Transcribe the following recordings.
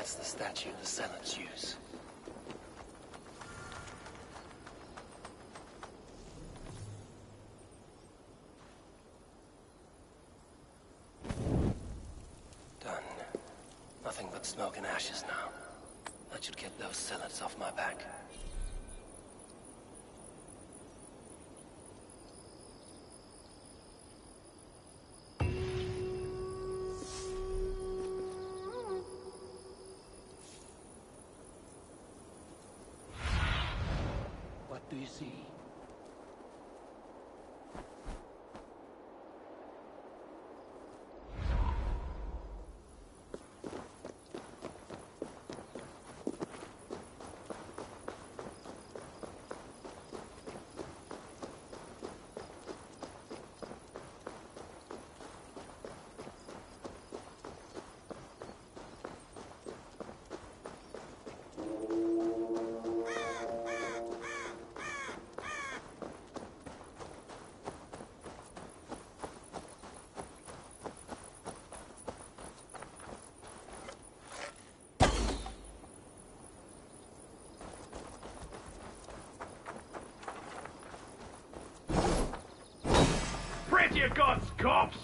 That's the statue the zealots use. Done. Nothing but smoke and ashes now. That should get those zealots off my back. What do you see? You got cops!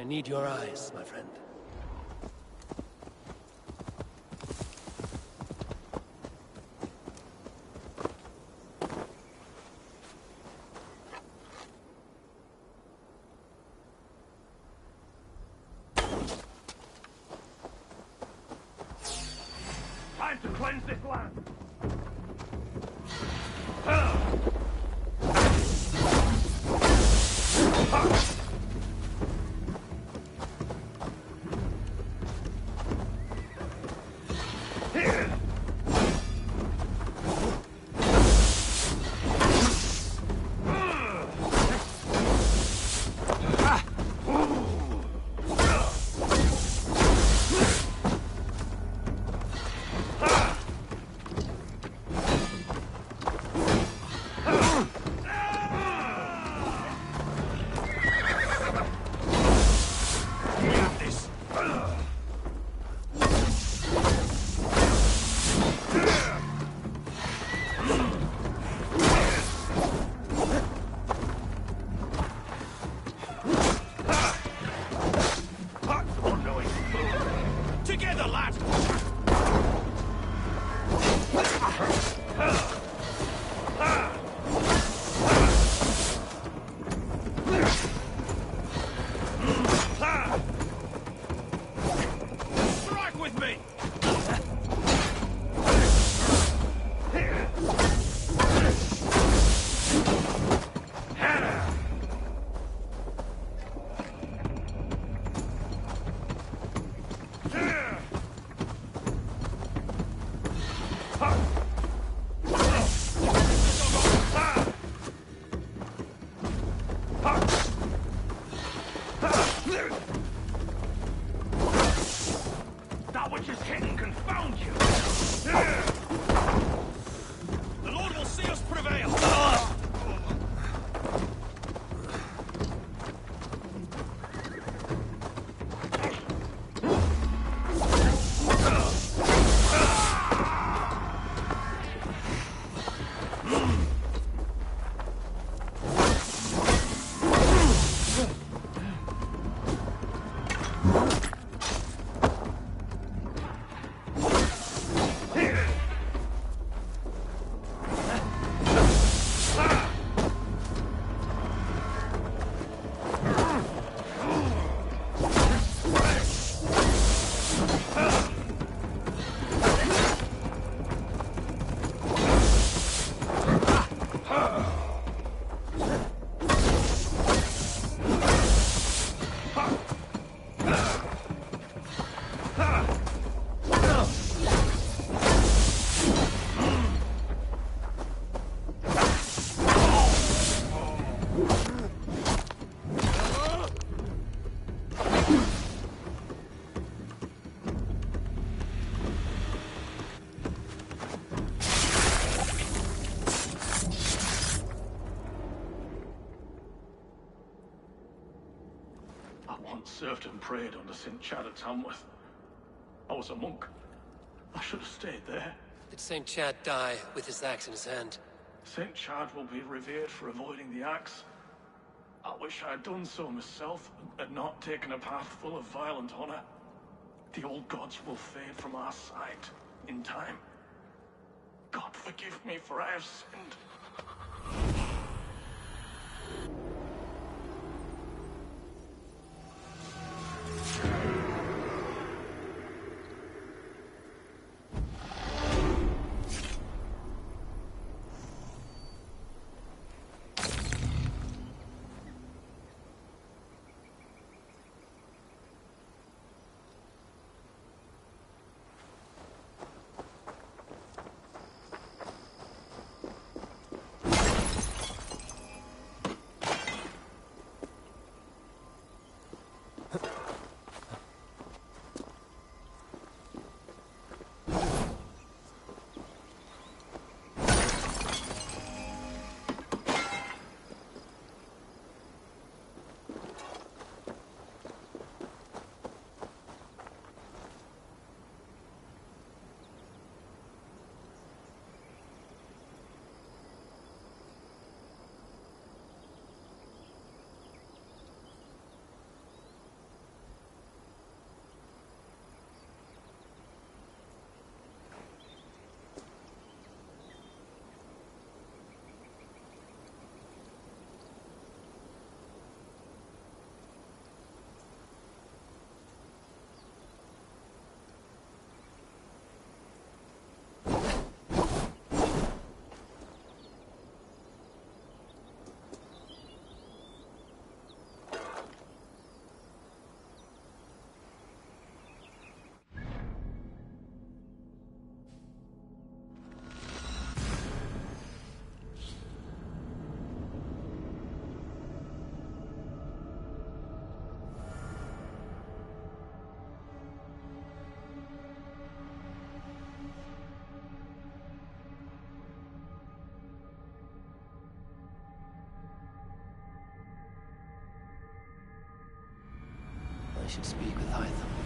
need your eyes, my friend. Time to cleanse this land. Together, lad! Strike with me! That which is hidden confound you! The Lord will see us prevail! I once served and prayed under St. Chad at Tamworth. I was a monk. I should have stayed there. Did St. Chad die with his axe in his hand? St. Chad will be revered for avoiding the axe. I wish I had done so myself, and not taken a path full of violent honor. The old gods will fade from our sight in time. God forgive me, for I have sinned. I should speak with Hytham.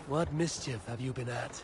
What mischief have you been at?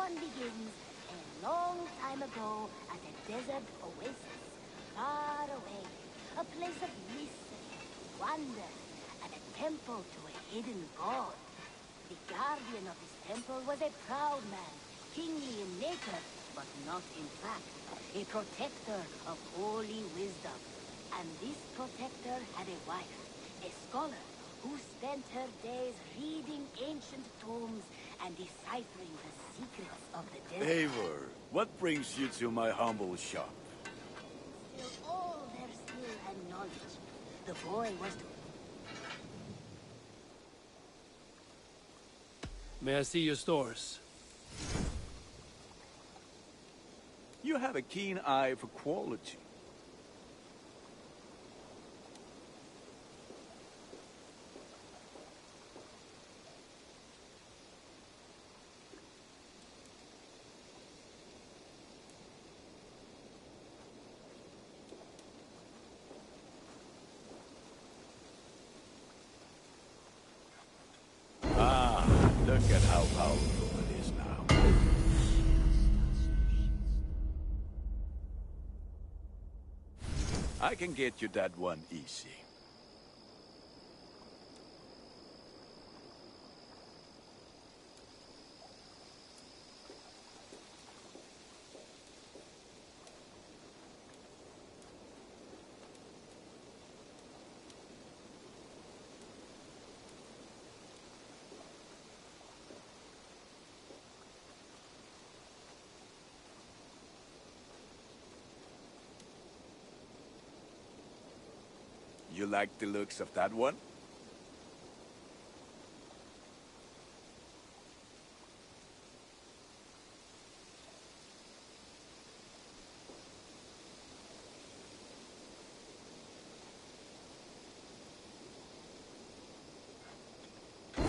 one begins a long time ago at a desert oasis, far away. A place of mystery, wonder, and a temple to a hidden god. The guardian of this temple was a proud man, kingly in nature, but not in fact. A protector of holy wisdom. And this protector had a wife, a scholar, who spent her days reading ancient tomes and deciphering the secrets of the desert. Eivor, what brings you to my humble shop? Still all their skill and knowledge. The boy was to... May I see your stores? You have a keen eye for quality. Look at how powerful it is now. I can get you that one easy. You like the looks of that one?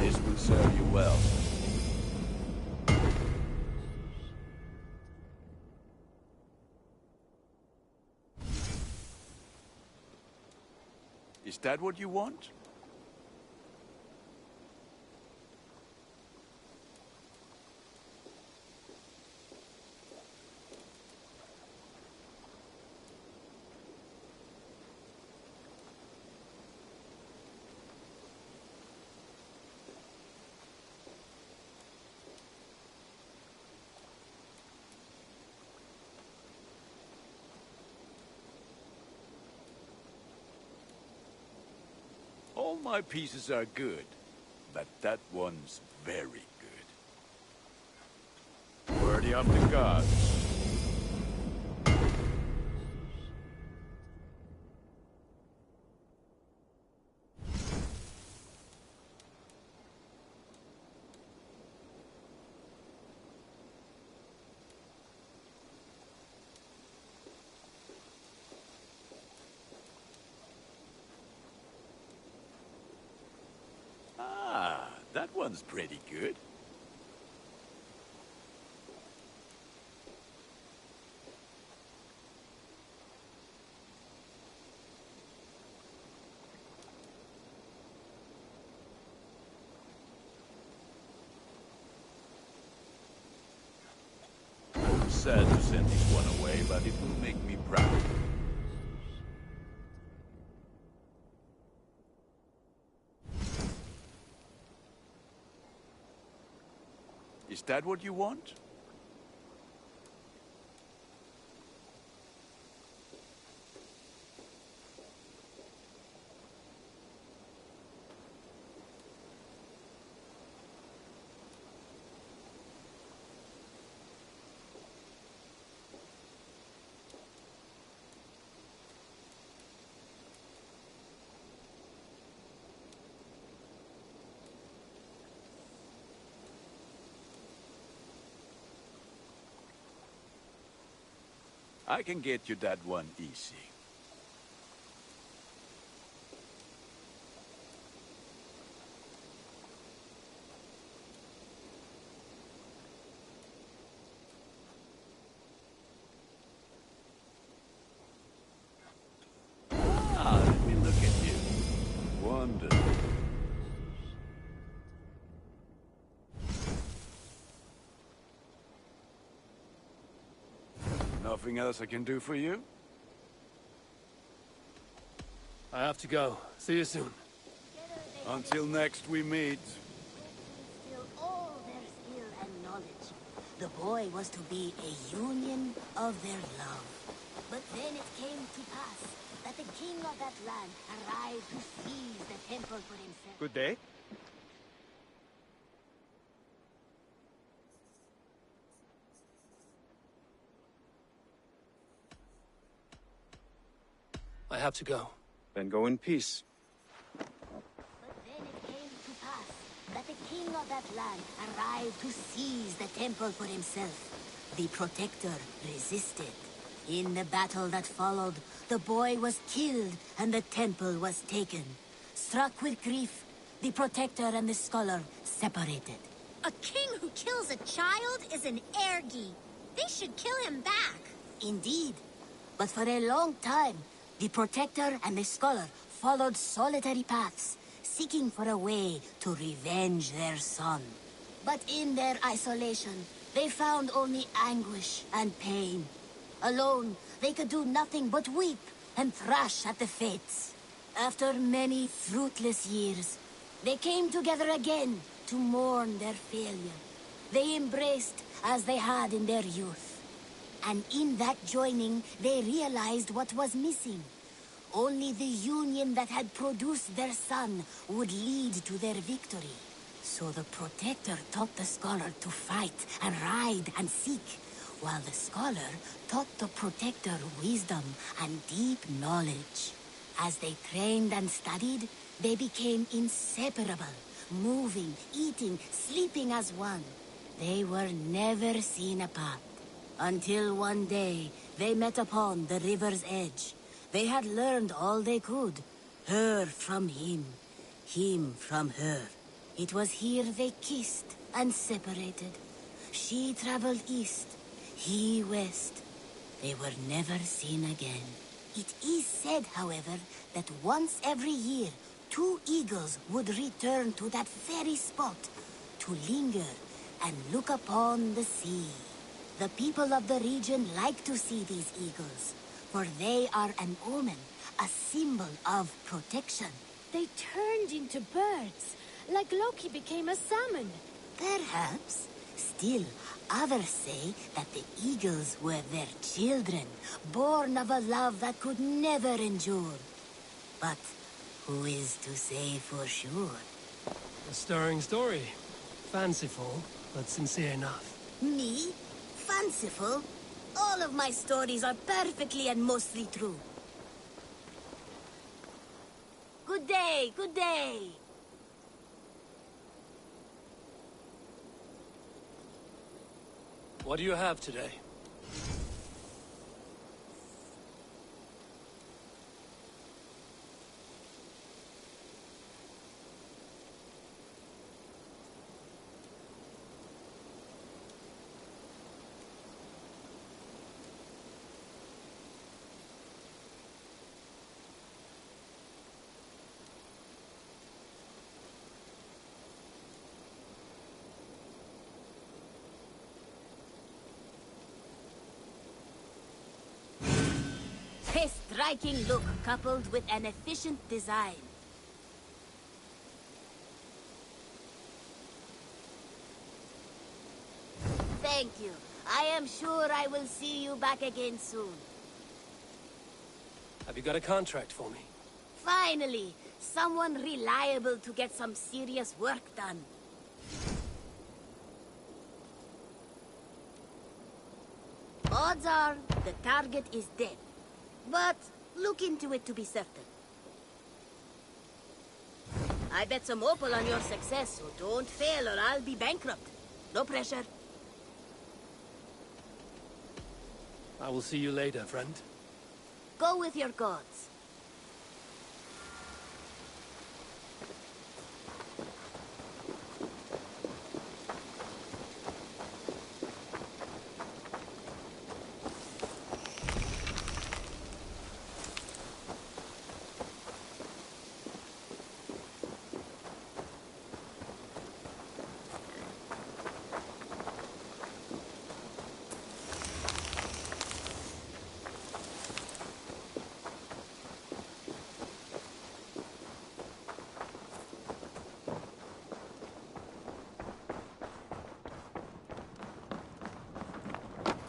This will serve you well. Is that what you want? All my pieces are good, but that one's very good. Worthy of the gods. That one's pretty good. I'm sad to send this one away, but it will make me proud. Is that what you want? I can get you that one easy. Let me look at you. Wonderful. Nothing else I can do for you? I have to go. See you soon. Together they Until next we meet. instill all their skill and knowledge. The boy was to be a union of their love. But then it came to pass that the king of that land arrived to seize the temple for himself. Good day. I have to go. Then go in peace. But then it came to pass that the king of that land arrived to seize the temple for himself. The protector resisted. In the battle that followed, the boy was killed and the temple was taken. Struck with grief, the protector and the scholar separated. A king who kills a child is an ergi. They should kill him back. Indeed. But for a long time, the protector and the scholar followed solitary paths, seeking for a way to revenge their son. But in their isolation, they found only anguish and pain. Alone, they could do nothing but weep and thrash at the fates. After many fruitless years, they came together again to mourn their failure. They embraced as they had in their youth. And in that joining, they realized what was missing. Only the union that had produced their son would lead to their victory. So the protector taught the scholar to fight and ride and seek, while the scholar taught the protector wisdom and deep knowledge. As they trained and studied, they became inseparable, moving, eating, sleeping as one. They were never seen apart. Until one day, they met upon the river's edge. They had learned all they could. Her from him from her. It was here they kissed and separated. She traveled east, he west. They were never seen again. It is said, however, that once every year, 2 eagles would return to that very spot to linger and look upon the sea. The people of the region like to see these eagles, for they are an omen, a symbol of protection. They turned into birds, like Loki became a salmon. Perhaps. Still, others say that the eagles were their children, born of a love that could never endure. But who is to say for sure? A stirring story. Fanciful, but sincere enough. Me? Fanciful? All of my stories are perfectly and mostly true. Good day, good day. What do you have today? A striking look coupled with an efficient design. Thank you. I am sure I will see you back again soon. Have you got a contract for me? Finally, someone reliable to get some serious work done. Odds are the target is dead. But look into it to be certain. I bet some opal on your success, so don't fail or I'll be bankrupt. No pressure. I will see you later, friend. Go with your gods.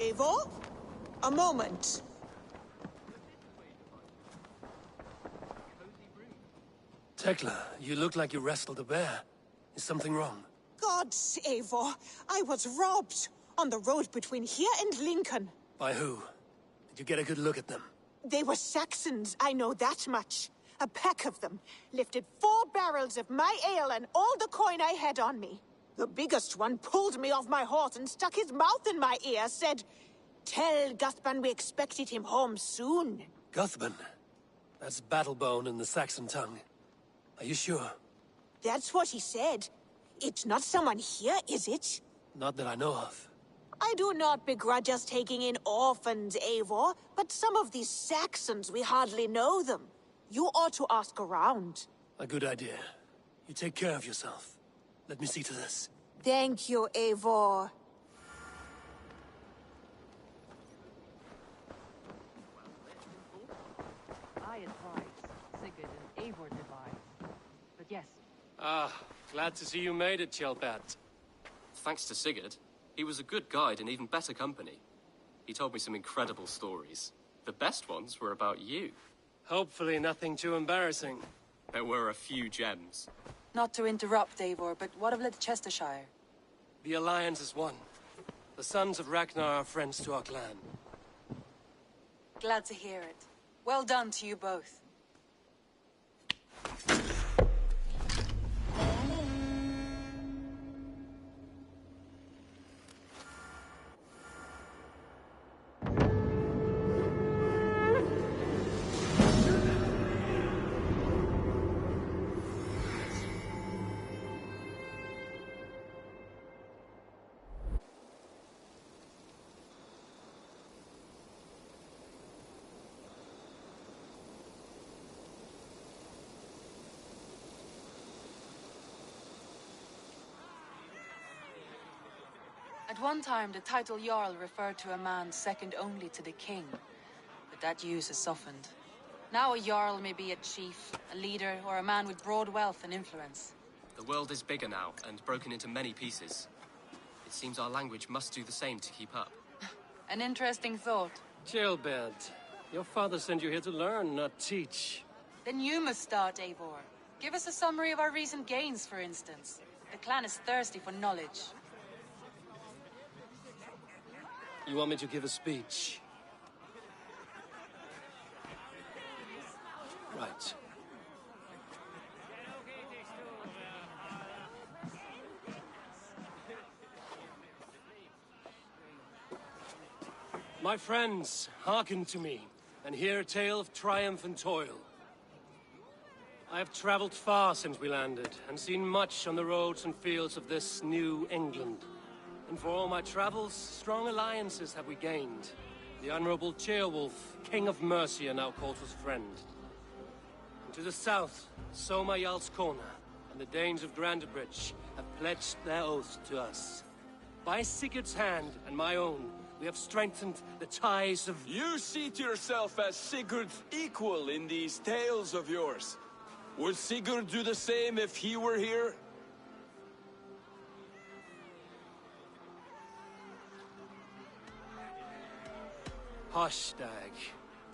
Eivor? A moment. Tekla, you look like you wrestled a bear. Is something wrong? Gods, Eivor, I was robbed on the road between here and Lincoln. By who? Did you get a good look at them? They were Saxons, I know that much. A pack of them lifted 4 barrels of my ale and all the coin I had on me. The biggest one pulled me off my horse and stuck his mouth in my ear, said, "Tell Guthban we expected him home soon." Guthban? That's Battlebone in the Saxon tongue. Are you sure? That's what he said. It's not someone here, is it? Not that I know of. I do not begrudge us taking in orphans, Eivor, but some of these Saxons, we hardly know them. You ought to ask around. A good idea. You take care of yourself. Let me see to this. Thank you, Eivor. I advise, Sigurd and Eivor advise. But yes. Ah, glad to see you made it, Kjellbat. Thanks to Sigurd, he was a good guide and even better company. He told me some incredible stories. The best ones were about you. Hopefully nothing too embarrassing. There were a few gems. Not to interrupt, Eivor, but what of Leicestershire? The Alliance is one. The sons of Ragnar are friends to our clan. Glad to hear it. Well done to you both. At one time, the title Jarl referred to a man second only to the king, but that use has softened. Now a Jarl may be a chief, a leader, or a man with broad wealth and influence. The world is bigger now, and broken into many pieces. It seems our language must do the same to keep up. An interesting thought. Kjellbat, your father sent you here to learn, not teach. Then you must start, Eivor. Give us a summary of our recent gains, for instance. The clan is thirsty for knowledge. You want me to give a speech? Right. My friends, hearken to me, and hear a tale of triumph and toil. I have traveled far since we landed, and seen much on the roads and fields of this new England. And for all my travels, strong alliances have we gained. The Honorable Ceolwulf, King of Mercia, now calls us friend. And to the south, Soma Jarl's Corner, and the Danes of Grandebridge have pledged their oath to us. By Sigurd's hand and my own, we have strengthened the ties of... You see to yourself as Sigurd's equal in these tales of yours. Would Sigurd do the same if he were here? Hush, Dag.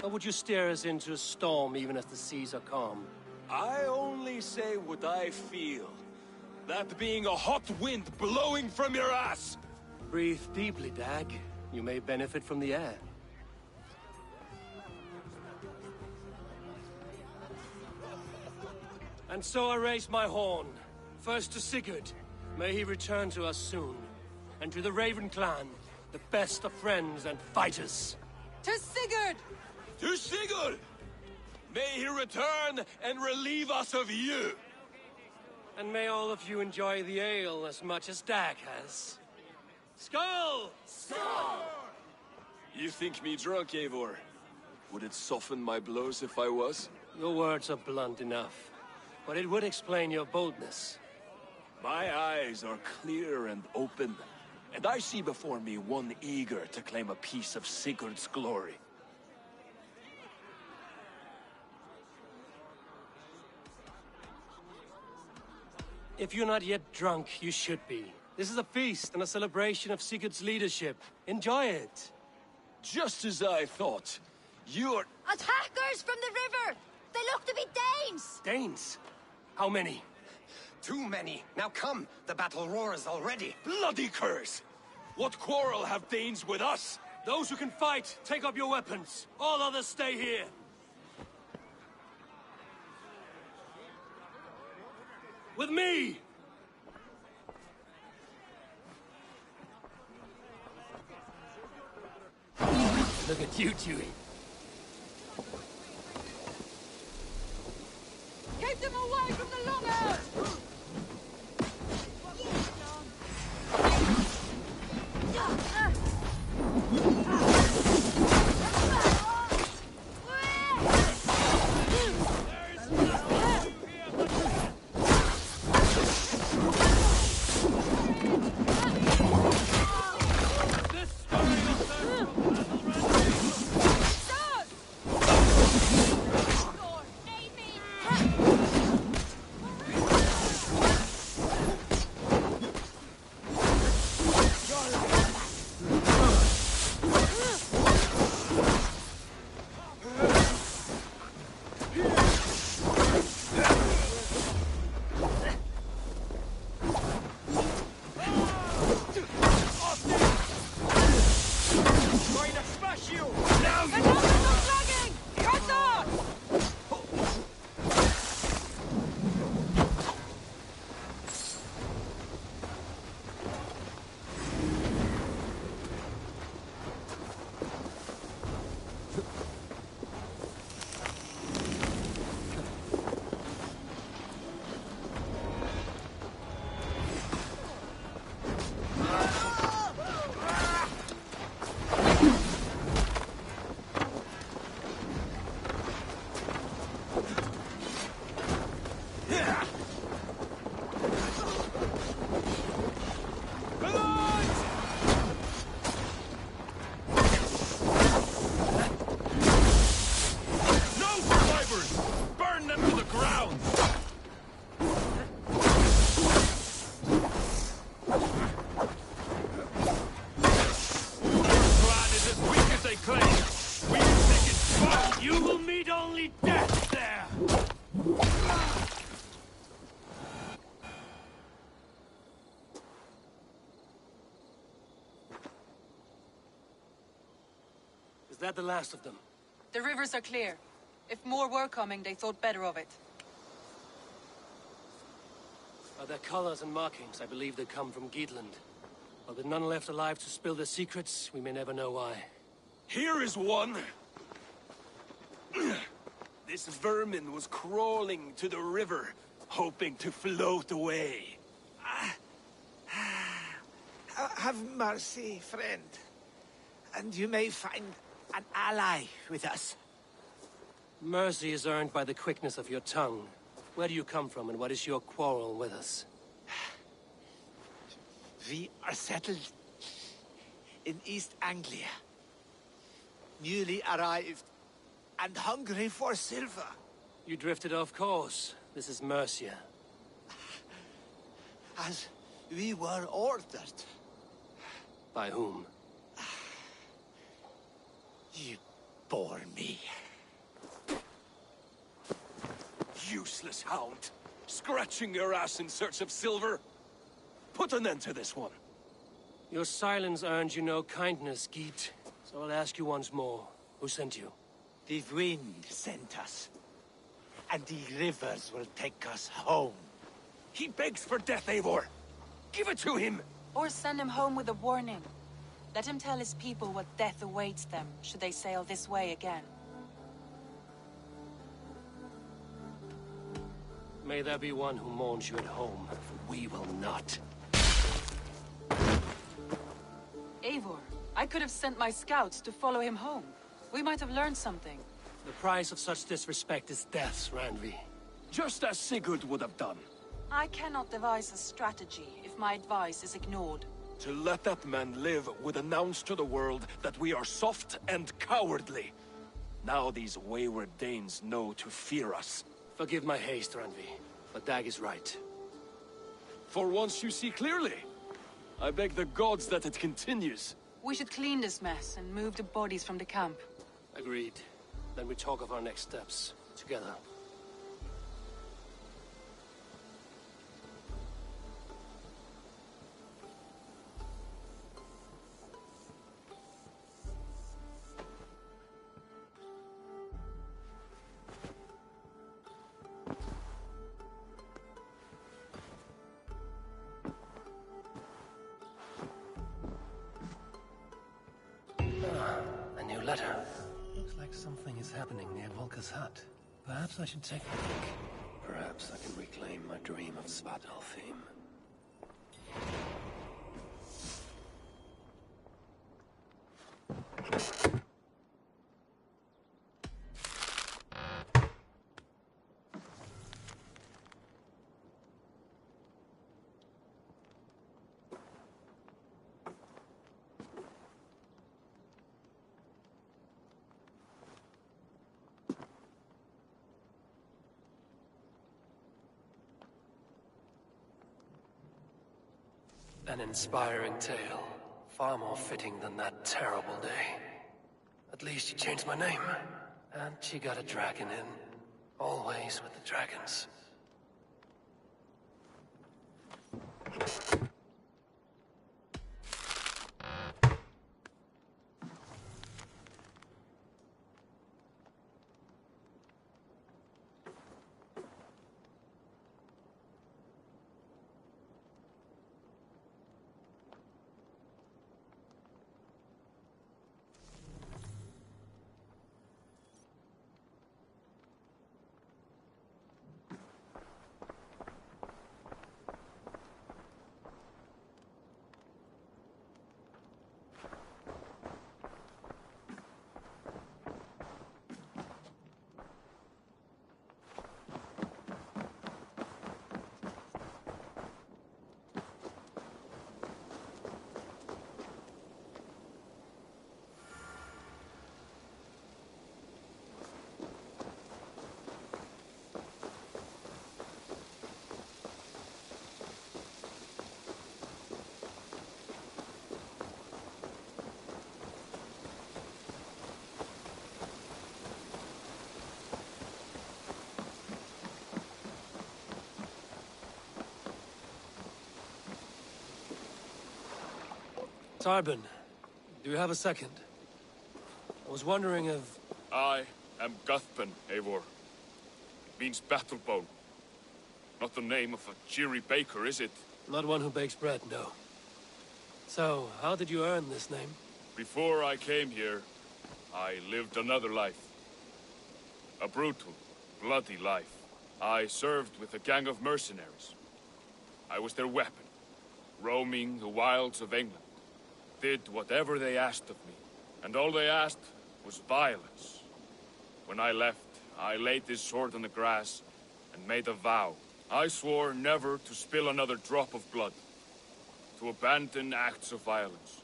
Or would you steer us into a storm even as the seas are calm? I only say what I feel. That being a hot wind blowing from your ass! Breathe deeply, Dag. You may benefit from the air. And so I raise my horn. First to Sigurd. May he return to us soon. And to the Raven clan, the best of friends and fighters. To Sigurd! To Sigurd! May he return and relieve us of you! And may all of you enjoy the ale as much as Dag has. Skull! Skull! You think me drunk, Eivor? Would it soften my blows if I was? Your words are blunt enough, but it would explain your boldness. My eyes are clear and open, and I see before me one eager to claim a piece of Sigurd's glory. If you're not yet drunk, you should be. This is a feast and a celebration of Sigurd's leadership. Enjoy it. Just as I thought. You're... Attackers from the river! They look to be Danes! Danes? How many? Too many. Now come. The battle roars already. Bloody curse! What quarrel have Danes with us? Those who can fight, take up your weapons. All others stay here. With me! Look at you, Chewie. Keep them away from the longhouse! Is that the last of them? The rivers are clear. If more were coming, they thought better of it. By their colors and markings, I believe they come from Geatland. But with none left alive to spill their secrets, we may never know why. Here is one! This vermin was crawling to the river, hoping to float away. Have mercy, friend. And you may find an ally with us. Mercy is earned by the quickness of your tongue. Where do you come from, and what is your quarrel with us? We are settled in East Anglia. Newly arrived, and hungry for silver. You drifted off course. This is Mercia. As we were ordered. By whom? You bore me. Useless hound! Scratching your ass in search of silver! Put an end to this one! Your silence earned you no kindness, Geet. So I'll ask you once more. Who sent you? The wind sent us. And the rivers will take us home. He begs for death, Eivor! Give it to him! Or send him home with a warning. Let him tell his people what death awaits them, should they sail this way again. May there be one who mourns you at home. We will not. Eivor, I could have sent my scouts to follow him home. We might have learned something. The price of such disrespect is death, Randvi. Just as Sigurd would have done. I cannot devise a strategy if my advice is ignored. To let that man live would announce to the world that we are soft and cowardly. Now these wayward Danes know to fear us. Forgive my haste, Randvi, but Dag is right. For once you see clearly. I beg the gods that it continues. We should clean this mess and move the bodies from the camp. Agreed. Then we talk of our next steps, together. A new letter. Looks like something is happening near Volker's hut. Perhaps I should take a look. Perhaps I can reclaim my dream of Svartalfheim. An inspiring tale. Far more fitting than that terrible day. At least she changed my name. And she got a dragon in. Always with the dragons. Tarbin, do you have a second? I was wondering if... I am Guthpen, Eivor. It means battle bone. Not the name of a cheery baker, is it? Not one who bakes bread, no. So, how did you earn this name? Before I came here, I lived another life. A brutal, bloody life. I served with a gang of mercenaries. I was their weapon, roaming the wilds of England. Did whatever they asked of me, and all they asked was violence. When I left, I laid this sword on the grass and made a vow. I swore never to spill another drop of blood, to abandon acts of violence,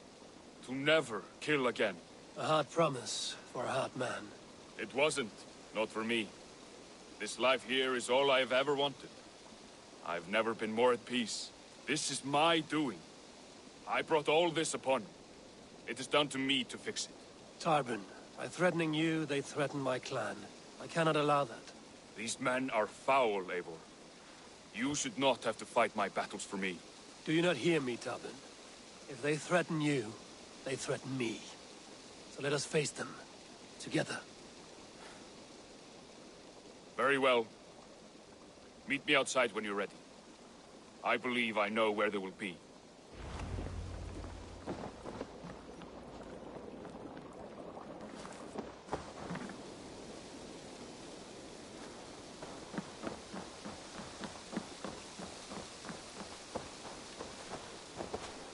to never kill again. A hard promise for a hard man. It wasn't, not for me. This life here is all I've ever wanted. I've never been more at peace. This is my doing. I brought all this upon me. It is down to me to fix it. Tarbin, by threatening you, they threaten my clan. I cannot allow that. These men are foul, Eivor. You should not have to fight my battles for me. Do you not hear me, Tarbin? If they threaten you, they threaten me. So let us face them. Together. Very well. Meet me outside when you're ready. I believe I know where they will be.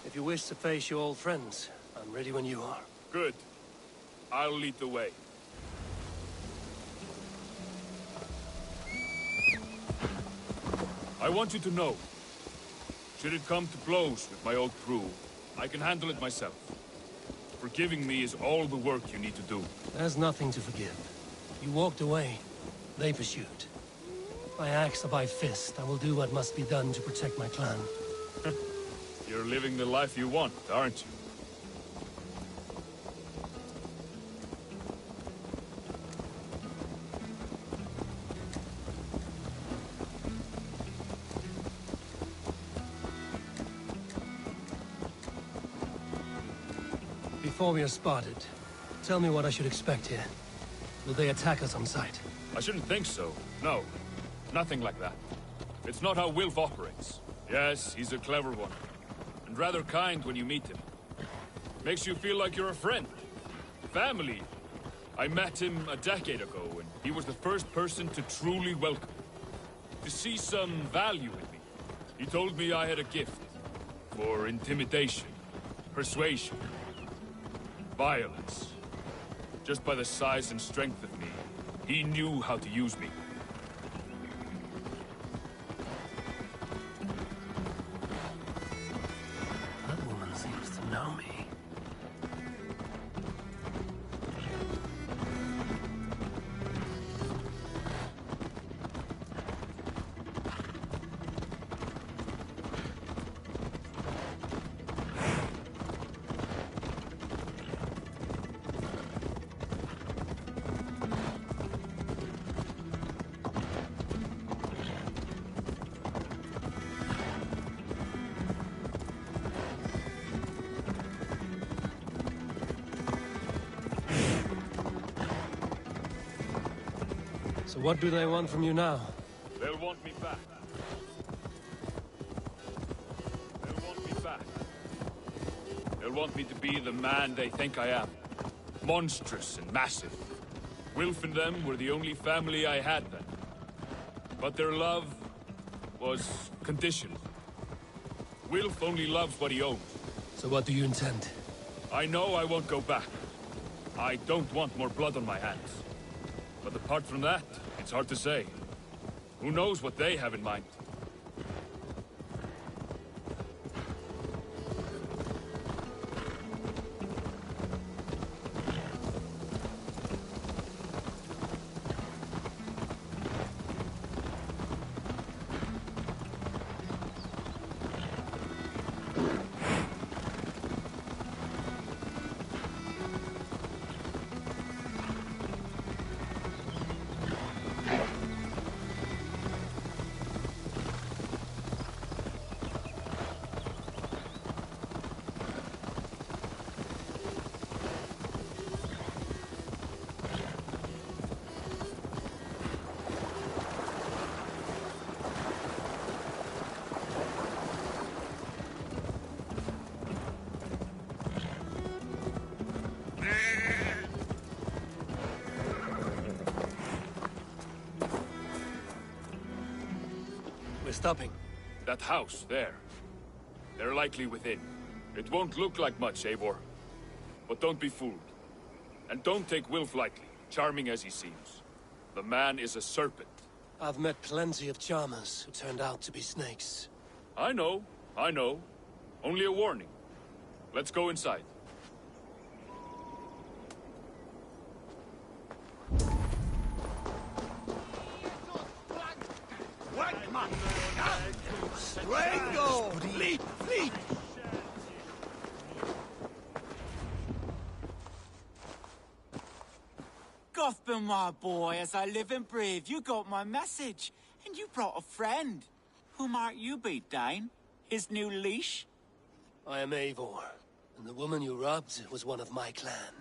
If you wish to face your old friends, I'm ready when you are. Good. I'll lead the way. I want you to know, should it come to blows with my old crew, I can handle it myself. Forgiving me is all the work you need to do. There's nothing to forgive. You walked away. They pursued. By axe or by fist, I will do what must be done to protect my clan. You're living the life you want, aren't you? Before we are spotted, tell me what I should expect here. Will they attack us on sight? I shouldn't think so. No. Nothing like that. It's not how Wilf operates. Yes, he's a clever one. And rather kind when you meet him. Makes you feel like you're a friend. Family. I met him a decade ago, and he was the first person to truly welcome me. To see some value in me. He told me I had a gift. For intimidation. Persuasion. Violence. Just by the size and strength of me, he knew how to use me. That woman seems to know me. So what do they want from you now? They'll want me back. They'll want me back. They'll want me to be the man they think I am. Monstrous and massive. Wilf and them were the only family I had then. But their love was conditional. Wilf only loves what he owns. So what do you intend? I know I won't go back. I don't want more blood on my hands. But apart from that, it's hard to say. Who knows what they have in mind? We're stopping. That house, there. They're likely within. It won't look like much, Eivor. But don't be fooled. And don't take Wilf lightly, charming as he seems. The man is a serpent. I've met plenty of charmers who turned out to be snakes. I know. Only a warning. Let's go inside. Strangle! Flee! Flee! Gothbin, my boy, as I live and breathe, you got my message. And you brought a friend. Who might you be, Dane? His new leash? I am Eivor, and the woman you robbed was one of my clan.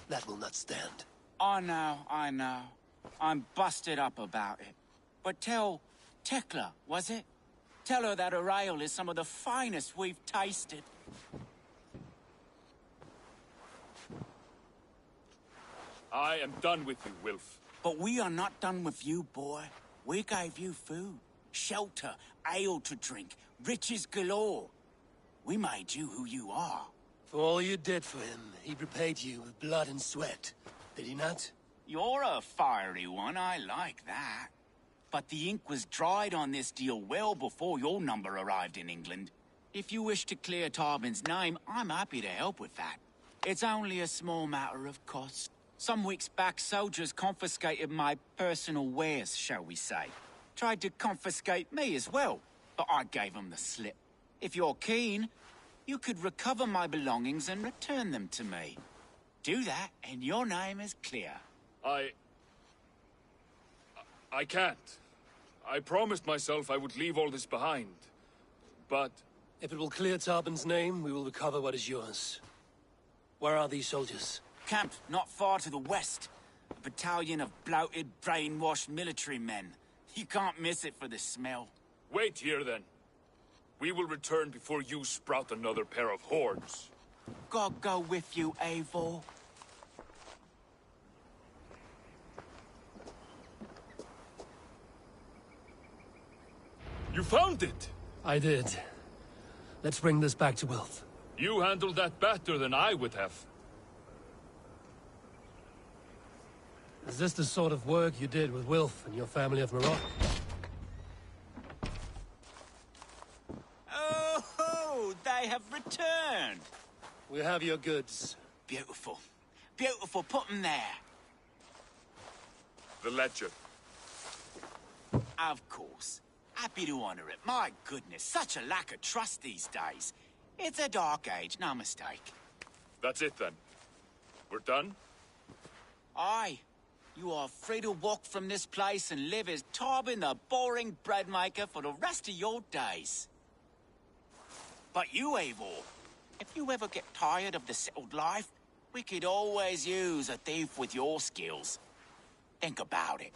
That will not stand. I know. I'm busted up about it. But tell Tekla, was it? Tell her that her ale is some of the finest we've tasted. I am done with you, Wilf. But we are not done with you, boy. We gave you food, shelter, ale to drink, riches galore. We made you who you are. For all you did for him, he repaid you with blood and sweat. Did he not? You're a fiery one, I like that. But the ink was dried on this deal well before your number arrived in England. If you wish to clear Tarbin's name, I'm happy to help with that. It's only a small matter of cost. Some weeks back, soldiers confiscated my personal wares, shall we say. Tried to confiscate me as well, but I gave them the slip. If you're keen, you could recover my belongings and return them to me. Do that, and your name is clear. I can't. I promised myself I would leave all this behind. But... If it will clear Tarbin's name, we will recover what is yours. Where are these soldiers? Camped not far to the west. A battalion of bloated, brainwashed military men. You can't miss it for the smell. Wait here, then. We will return before you sprout another pair of horns. God go with you, Eivor. You found it! I did. Let's bring this back to Wilf. You handled that better than I would have. Is this the sort of work you did with Wilf and your family of Morocco? Oh, they have returned! We have your goods. Beautiful. Beautiful, put them there. The ledger. Of course. Happy to honor it. My goodness, such a lack of trust these days. It's a dark age, no mistake. That's it, then. We're done? Aye. You are free to walk from this place and live as Tobin the boring bread maker for the rest of your days. But you, Eivor, if you ever get tired of the settled life, we could always use a thief with your skills. Think about it.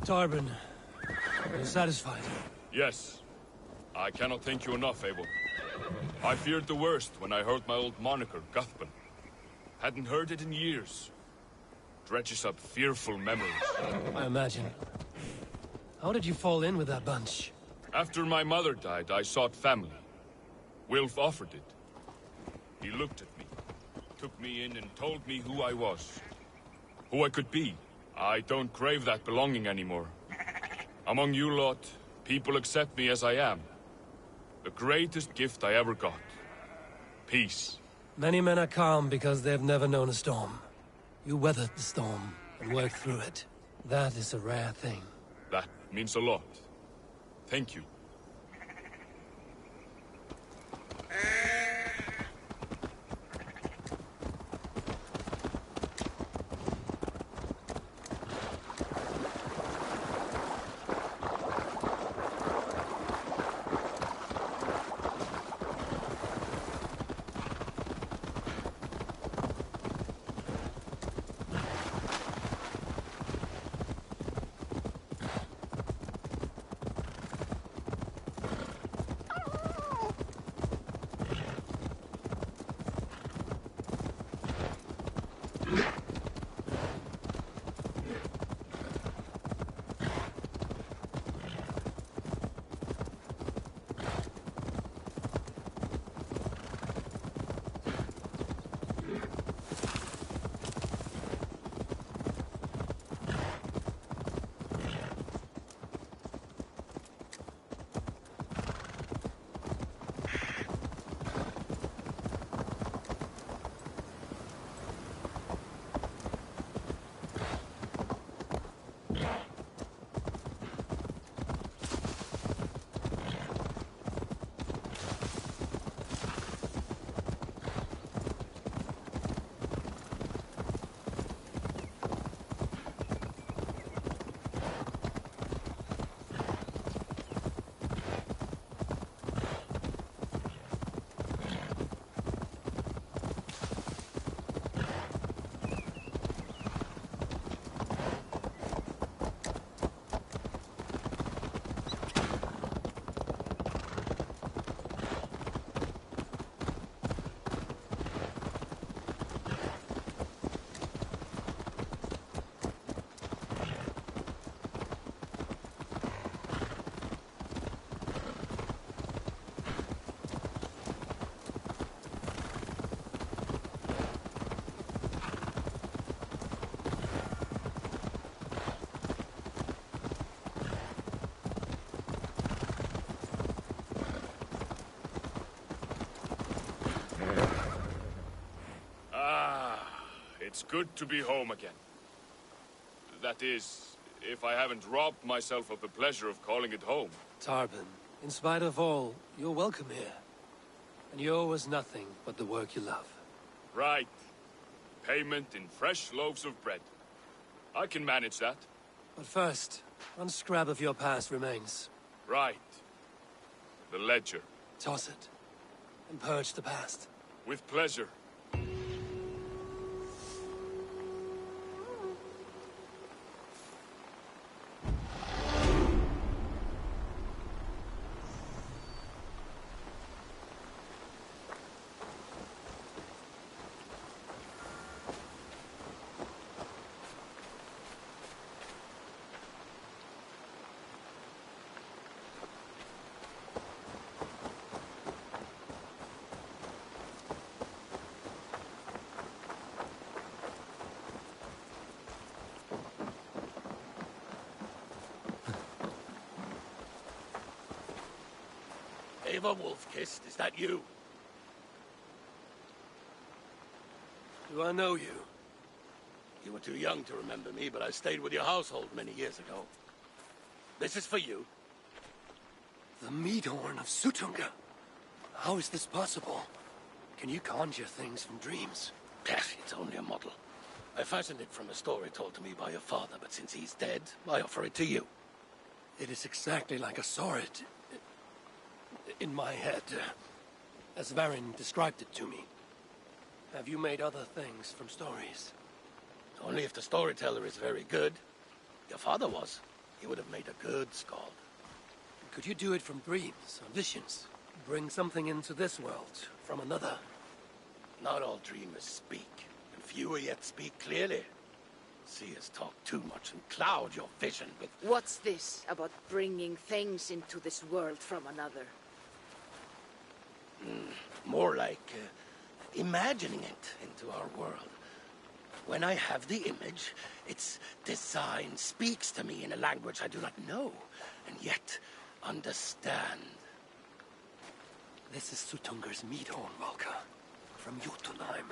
Tarbin, are you satisfied? Yes. I cannot thank you enough, Abel. I feared the worst when I heard my old moniker, Guthban. Hadn't heard it in years. dredges up fearful memories. I imagine. How did you fall in with that bunch? After my mother died, I sought family. Wilf offered it. He looked at me, took me in and told me who I was. Who I could be. I don't crave that belonging anymore. Among you lot, people accept me as I am. The greatest gift I ever got. Peace. Many men are calm because they've never known a storm. You weathered the storm and worked through it. That is a rare thing. That means a lot. Thank you. It's good to be home again. That is, if I haven't robbed myself of the pleasure of calling it home. Tarban, in spite of all, you're welcome here. And you owe us nothing but the work you love. Right. Payment in fresh loaves of bread. I can manage that. But first, one scrap of your past remains. Right. The ledger. Toss it, and purge the past. With pleasure. Ava Wolf-Kissed, is that you? Do I know you? You were too young to remember me, but I stayed with your household many years ago. This is for you. The Meadhorn of Sutunga. How is this possible? Can you conjure things from dreams? It's only a model. I fashioned it from a story told to me by your father, but since he's dead, I offer it to you. It is exactly like I saw it in my head, as Varin described it to me. Have you made other things from stories? Only if the storyteller is very good. Your father was. He would have made a good skald. Could you do it from dreams or visions? Bring something into this world from another? Not all dreamers speak, and fewer yet speak clearly. see us talk too much and cloud your vision with... What's this about bringing things into this world from another? More like imagining it into our world. When I have the image, its design speaks to me in a language I do not know, and yet understand. This is Sutunger's meat horn, Valka. From Jotunheim.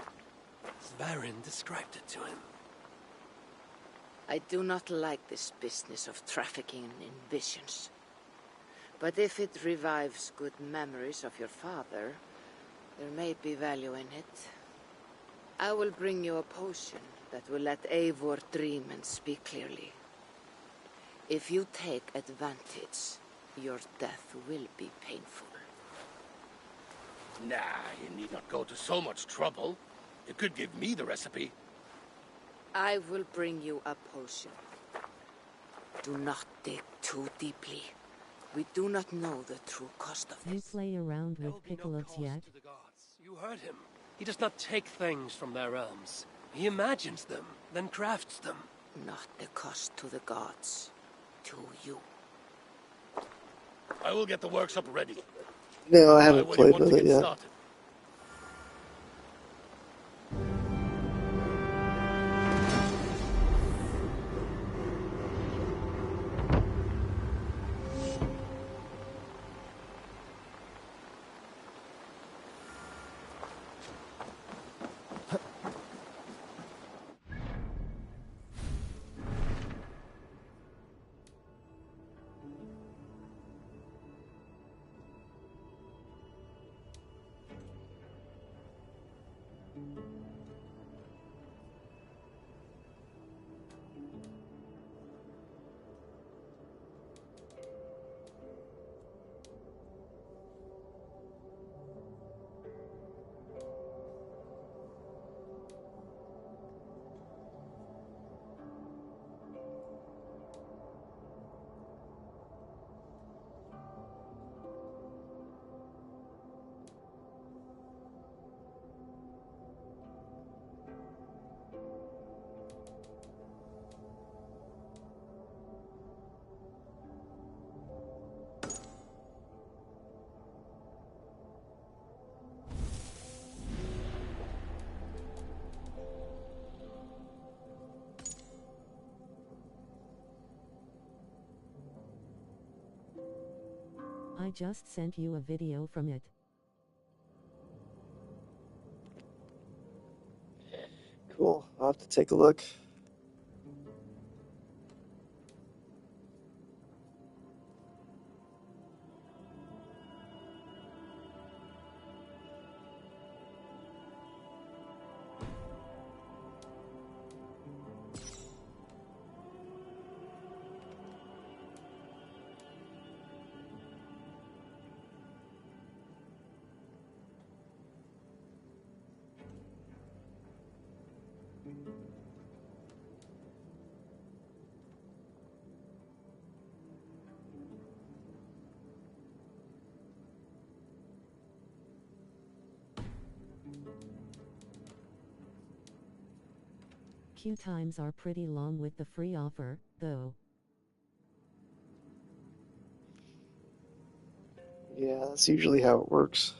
Svarin described it to him. I do not like this business of trafficking in visions. But if it revives good memories of your father, there may be value in it. I will bring you a potion that will let Eivor dream and speak clearly. If you take advantage, your death will be painful. Nah, you need not go to so much trouble. You could give me the recipe. I will bring you a potion. Do not dig too deeply. We do not know the true cost of You this. play around with pickles yet? To the gods. You heard him. He does not take things from their realms. He imagines them, then crafts them. Not the cost to the gods. To you. I will get the workshop ready. No, I Why haven't will you played want with to it get yet. started? I just sent you a video from it. Cool. I'll have to take a look. Queue times are pretty long with the free offer, though. Yeah, that's usually how it works.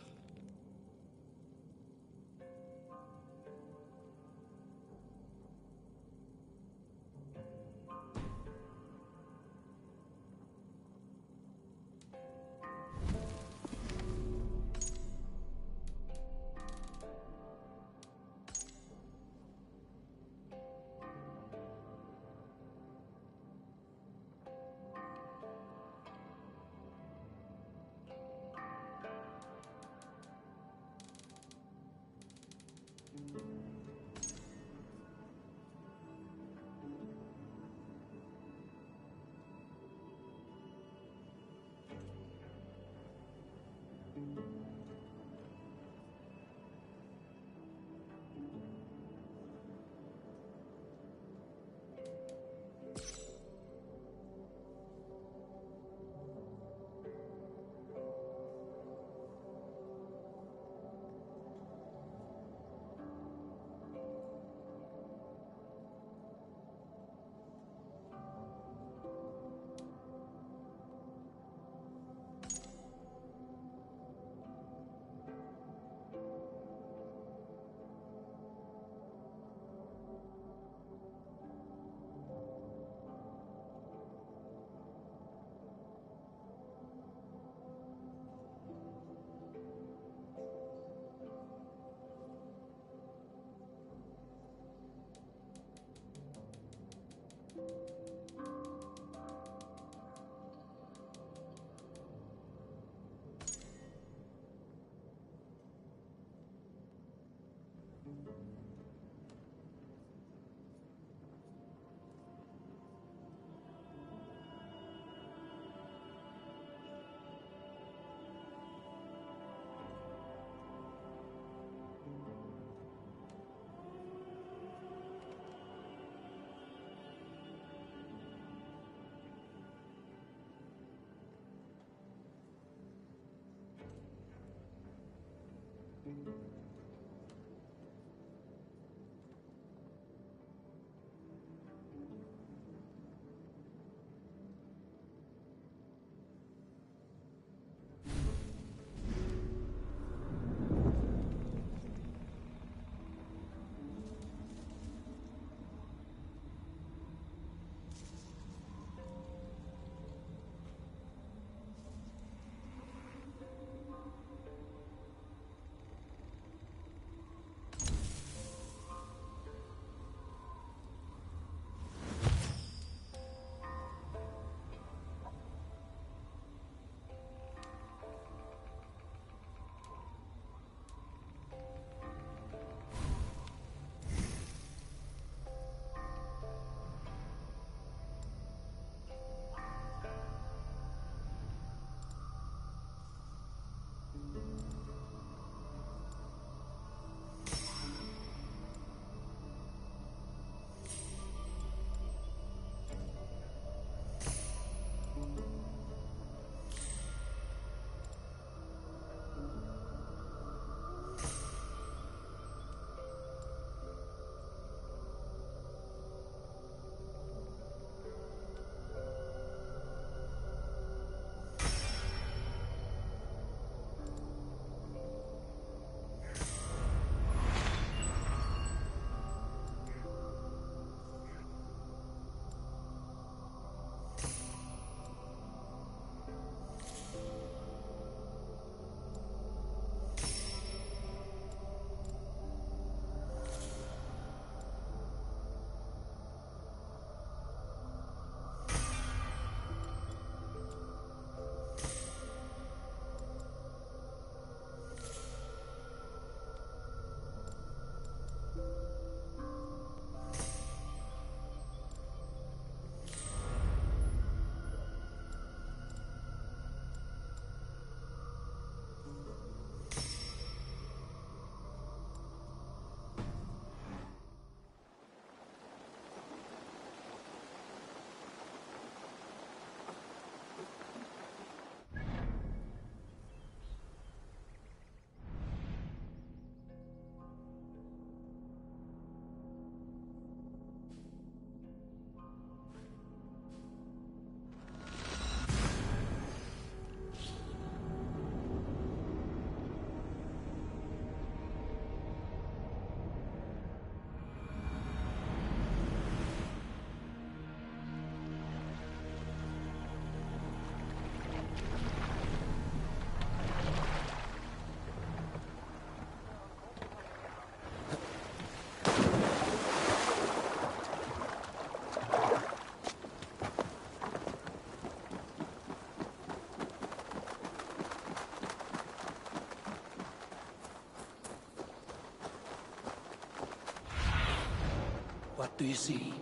What do you see?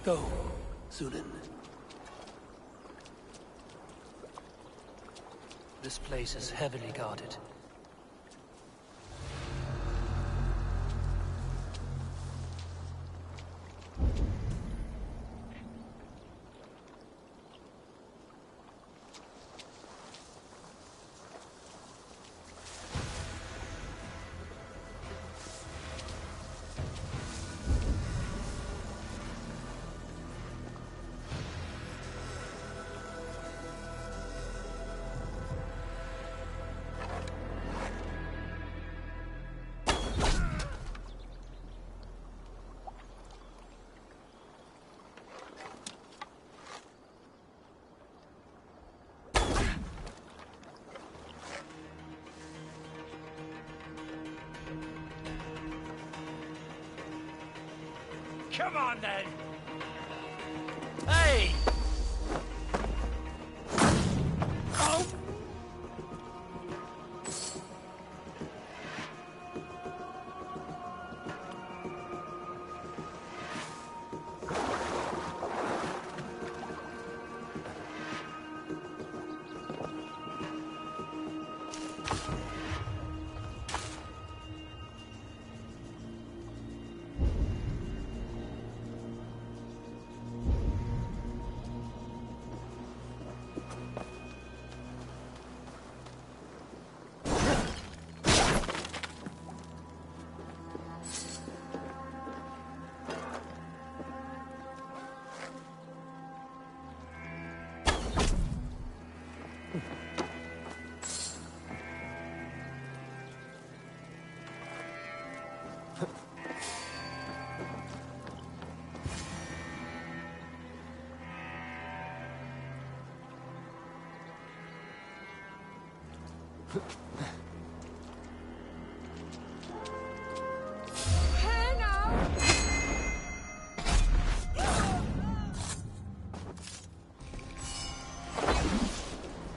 Go, Zulin. This place is heavily guarded. Come on, then! Hey! Oh!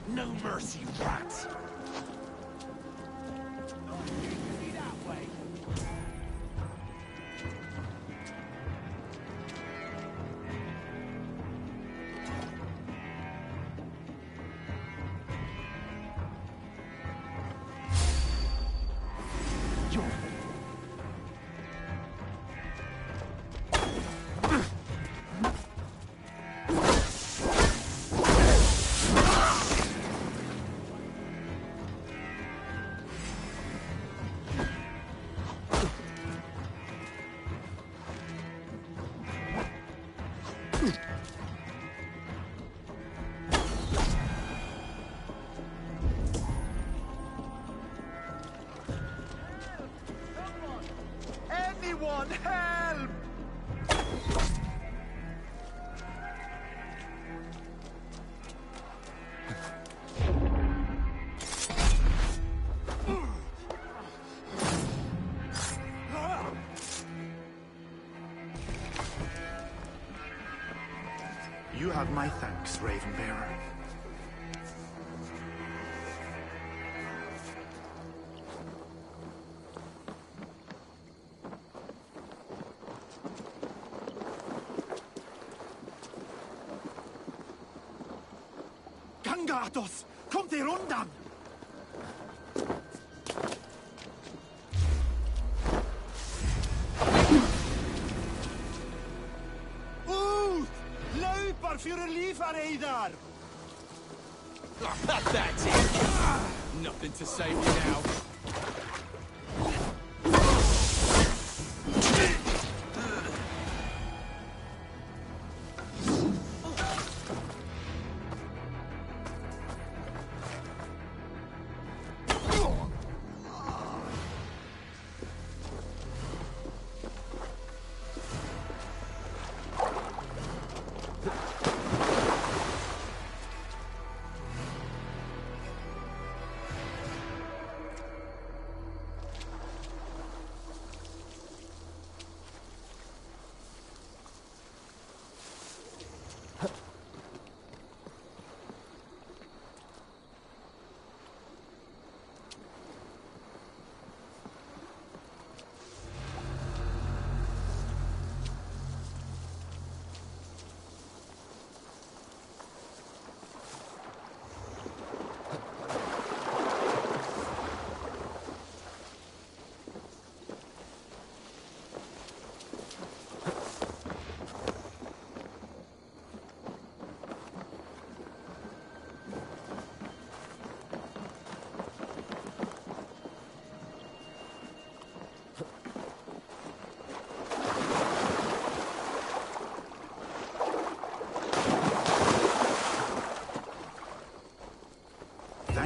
No mercy, rats! Anyone, help! You have my thanks, Ravenbearer. Gangatos! Kommt ihr undan! Löper för livareidar! That's it! Nothing to save you now.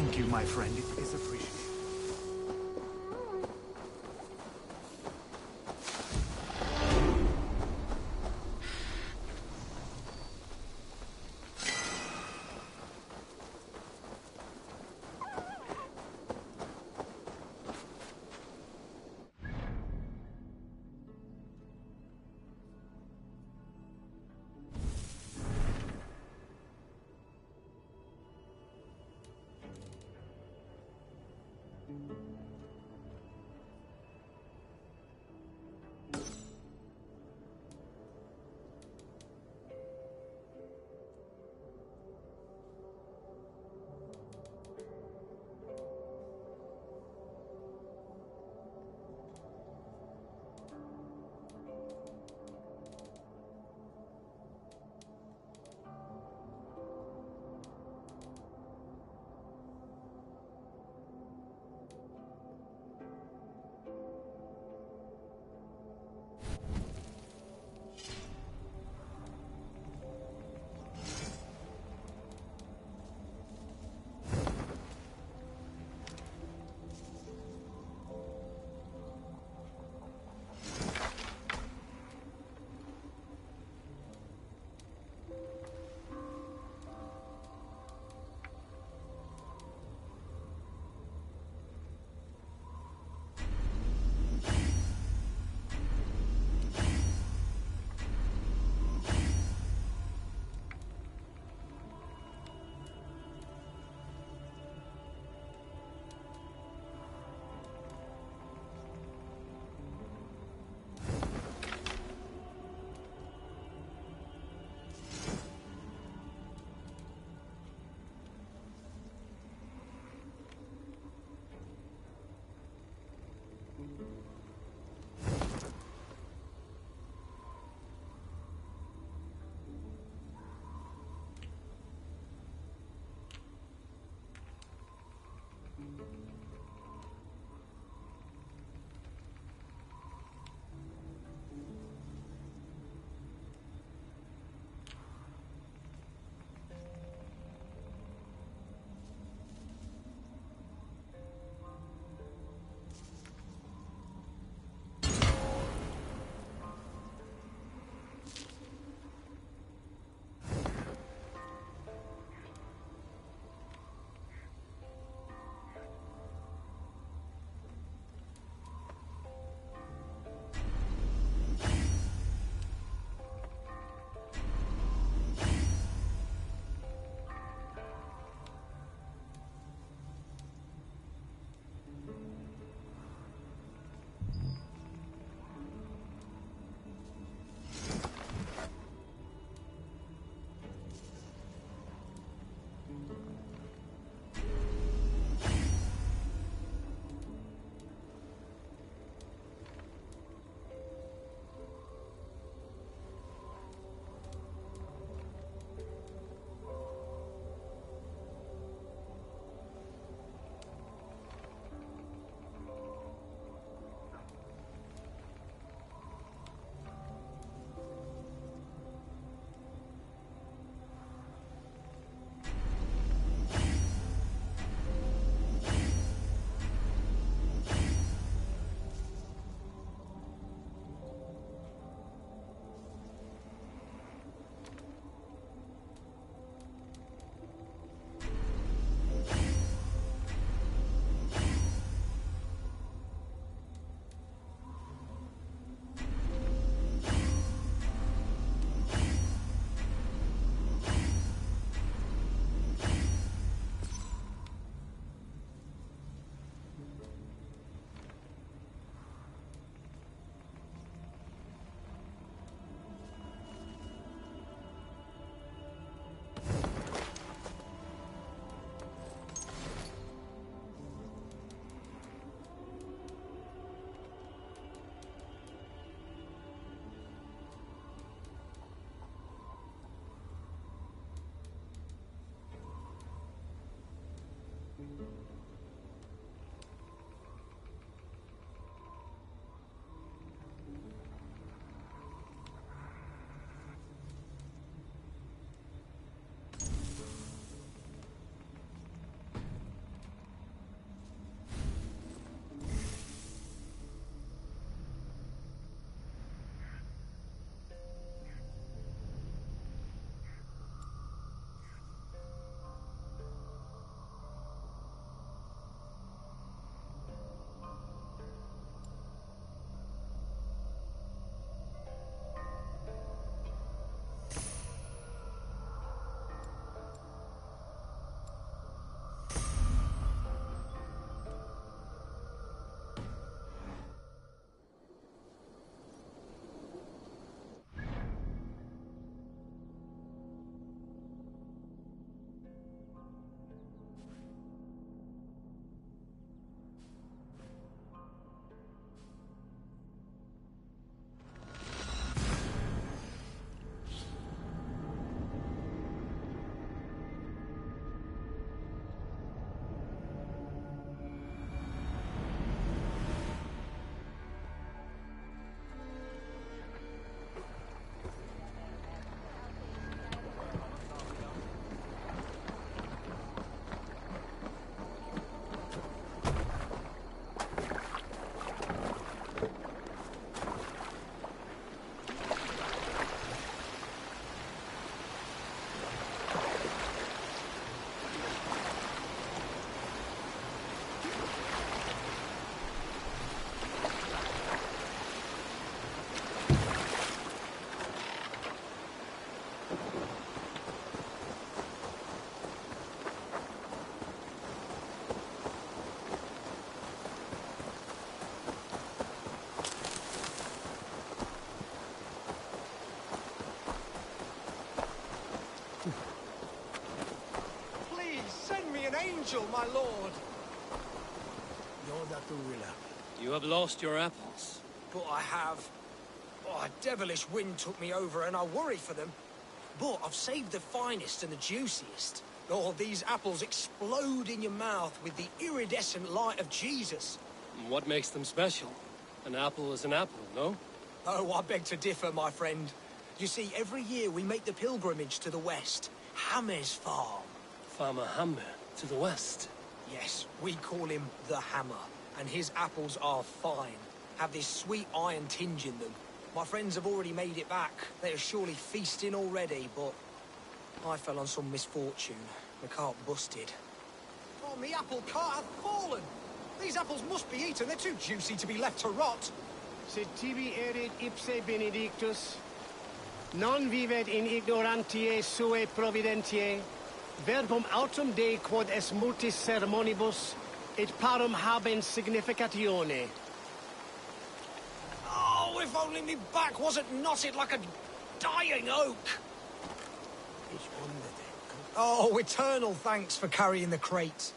Thank you, my friend. It is appreciated. angel, my lord. You have lost your apples. But I have. Oh, a devilish wind took me over and I worry for them. But I've saved the finest and the juiciest. Oh, these apples explode in your mouth with the iridescent light of Jesus. What makes them special? An apple is an apple, no? Oh, I beg to differ, my friend. You see, every year we make the pilgrimage to the west. Hammer's farm. Farmer Hammer, to the west. Yes, we call him the Hammer. And his apples are fine. Have this sweet iron tinge in them. My friends have already made it back. They are surely feasting already, but I fell on some misfortune. The cart busted. Oh, me apple cart hath fallen! These apples must be eaten. They're too juicy to be left to rot. Sed tibi erit ipse benedictus, non vivet in ignorantiae suae providentiae, verbum autum Dei quod es multis sermonibus, et parum habens significatione. Oh, if only me back wasn't knotted like a dying oak! Oh, eternal thanks for carrying the crate.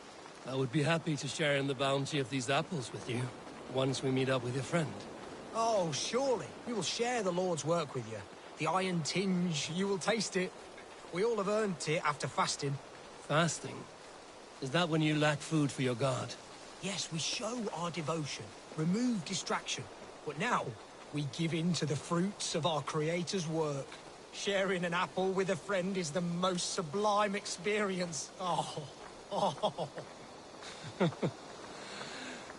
I would be happy to share in the bounty of these apples with you, once we meet up with your friend. Oh, surely. We will share the Lord's work with you. The iron tinge, you will taste it. We all have earned it after fasting. Fasting? Is that when you lack food for your god? Yes, we show our devotion, remove distraction. But now, we give in to the fruits of our Creator's work. Sharing an apple with a friend is the most sublime experience. Oh.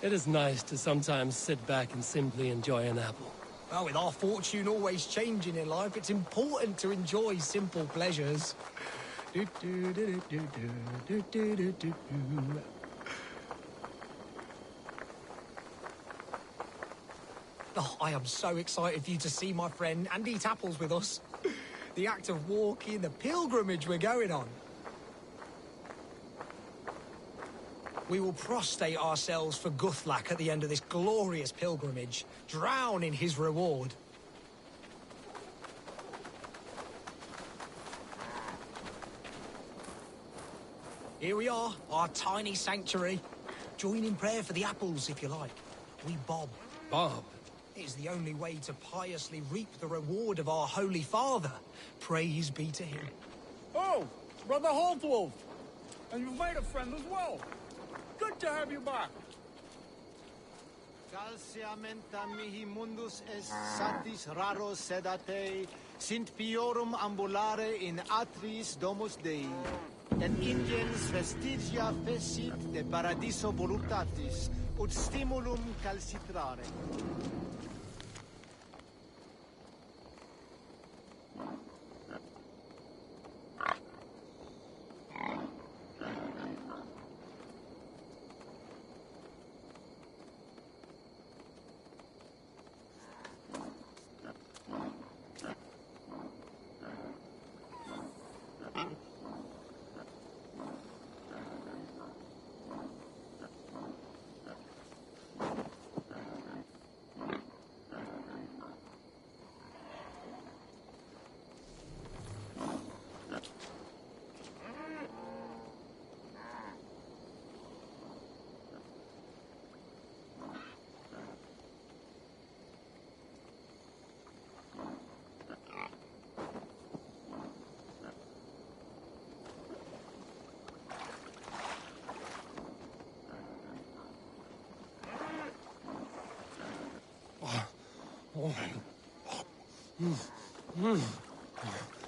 It is nice to sometimes sit back and simply enjoy an apple. Well, with our fortune always changing in life, it's important to enjoy simple pleasures. Oh, I am so excited for you to see my friend and eat apples with us. The act of walking, the pilgrimage we're going on. We will prostrate ourselves for Guthlak at the end of this glorious pilgrimage, drown in his reward. Here we are, our tiny sanctuary. Join in prayer for the apples, if you like. We bob. Bob? It is the only way to piously reap the reward of our Holy Father. Praise be to him. Oh, Brother Holtwolf. And you've made a friend as well. Good to have you back. Calciamenta mihi mundus est satis raro sedate, sint piorum ambulare in atris domus Dei, et ingens vestigia fecit de paradiso voluptatis, ut stimulum calcitrare.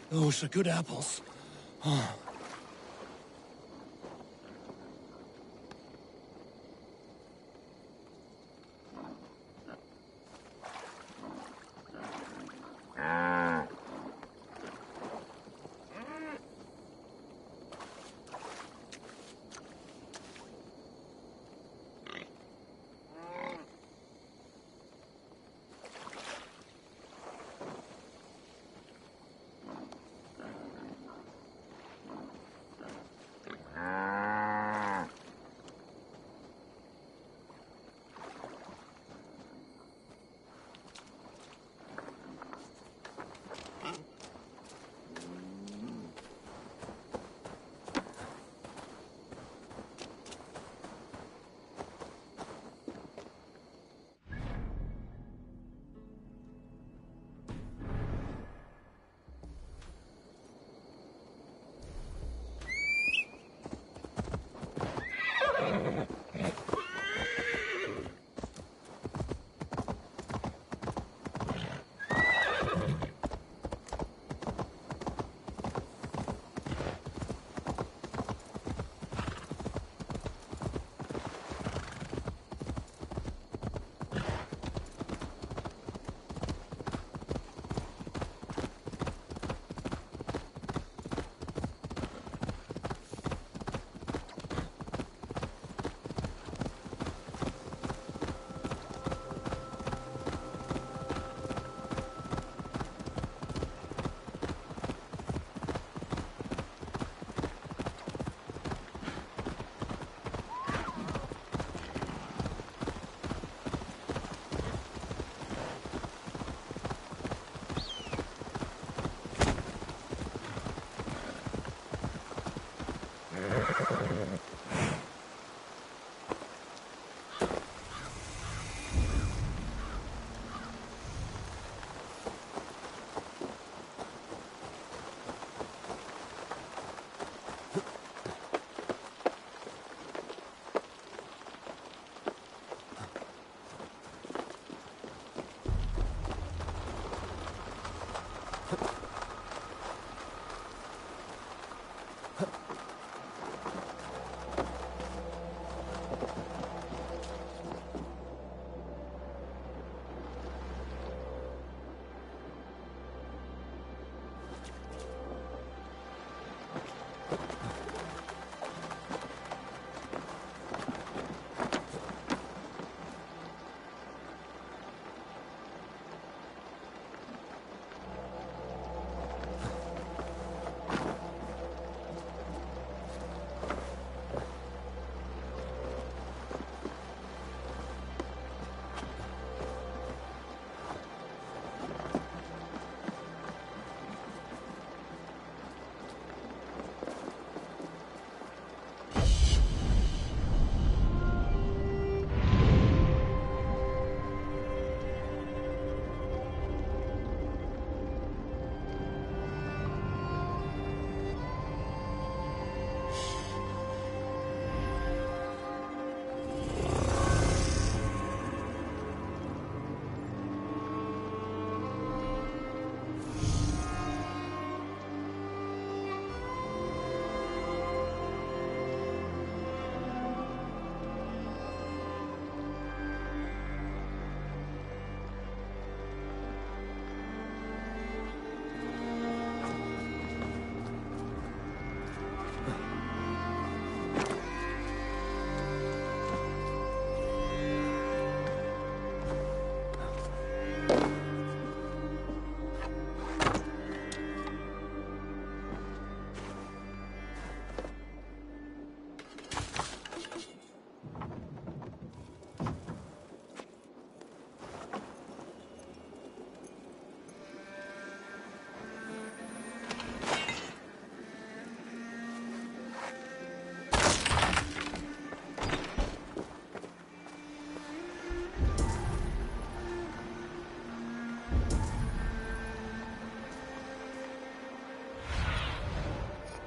Those are good apples.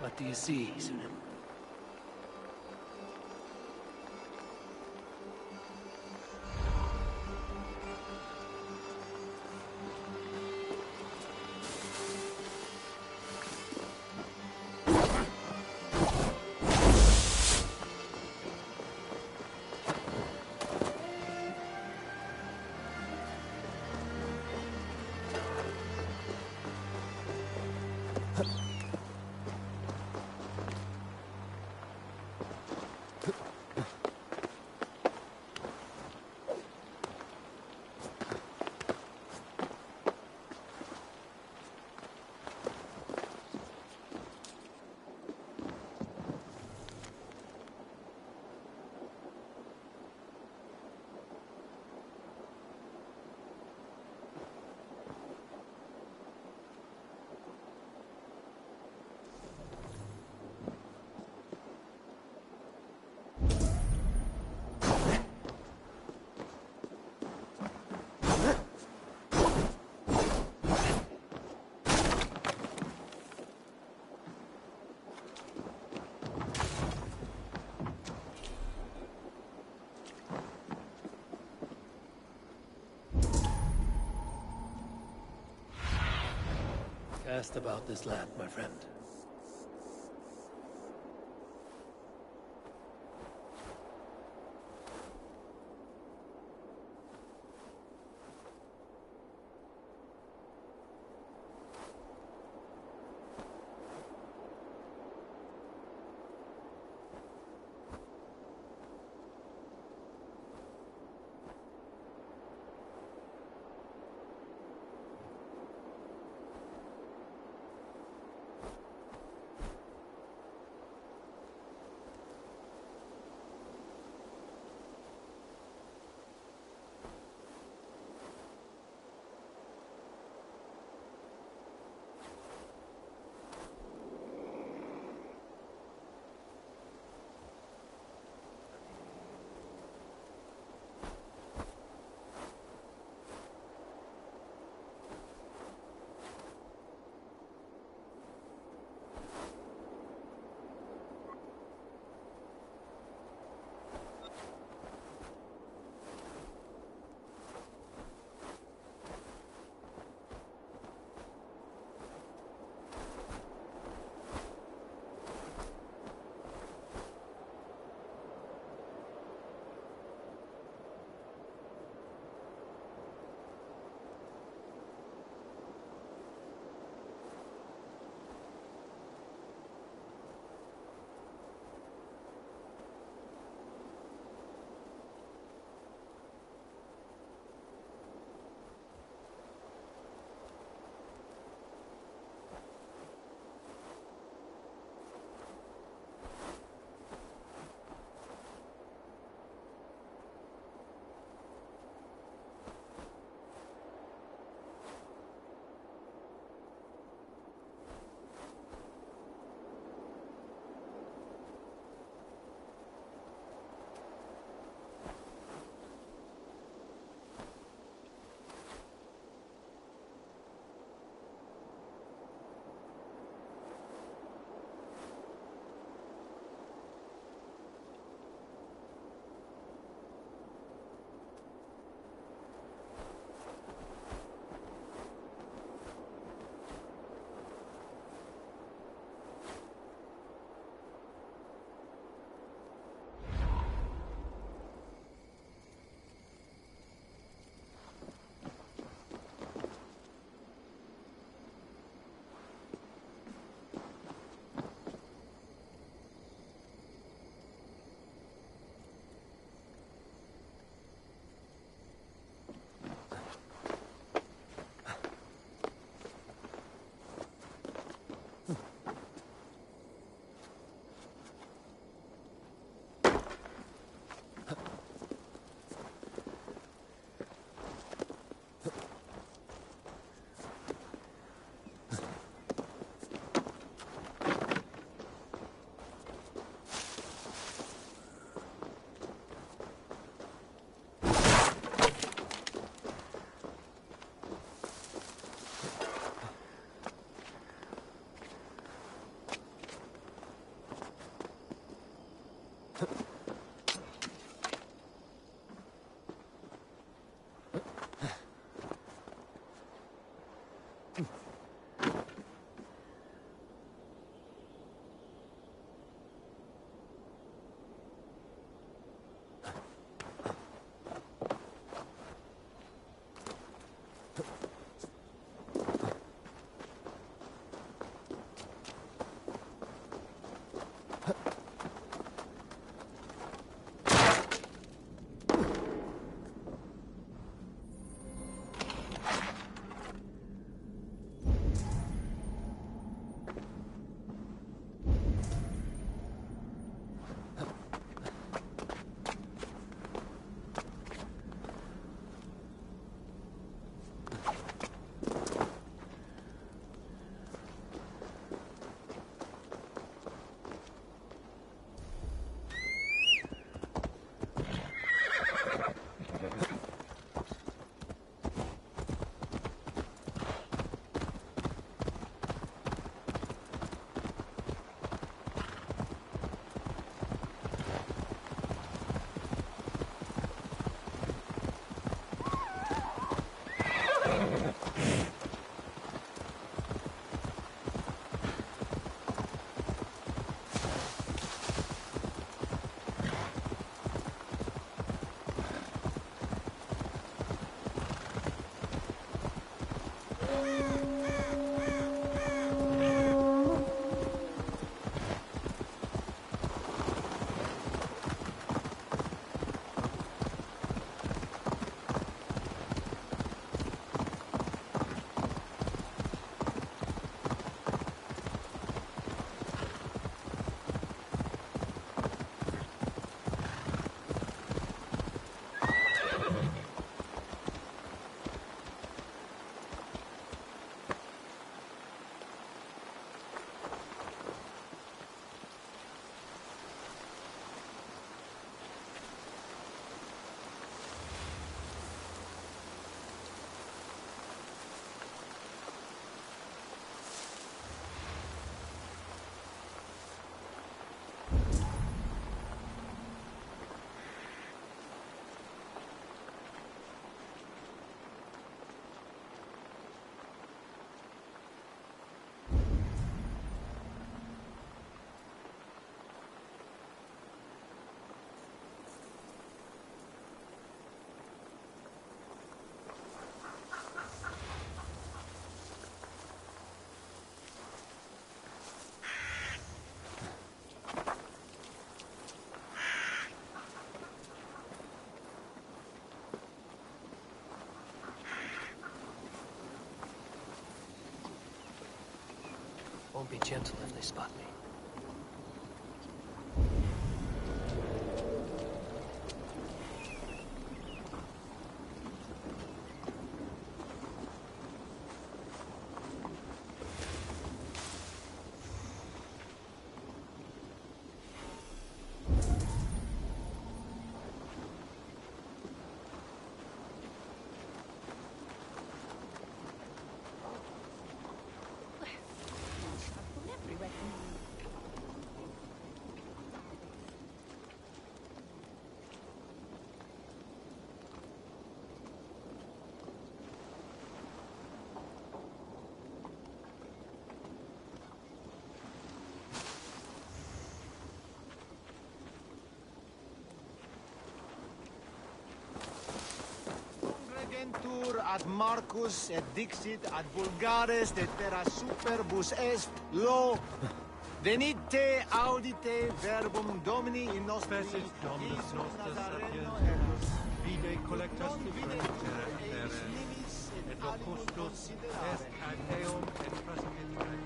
What do you see, Sunan? Asked about this land, my friend. Be gentle if they spot me. Congregentur ad Marcus et dixit ad vulgares de terra superbus est lo. Venite audite verbum Domini in nostri Dominus nostus Nazareno sapientius, vide collectas non vide differentiae et terre, nimis et locustus est ad eum et praespitres.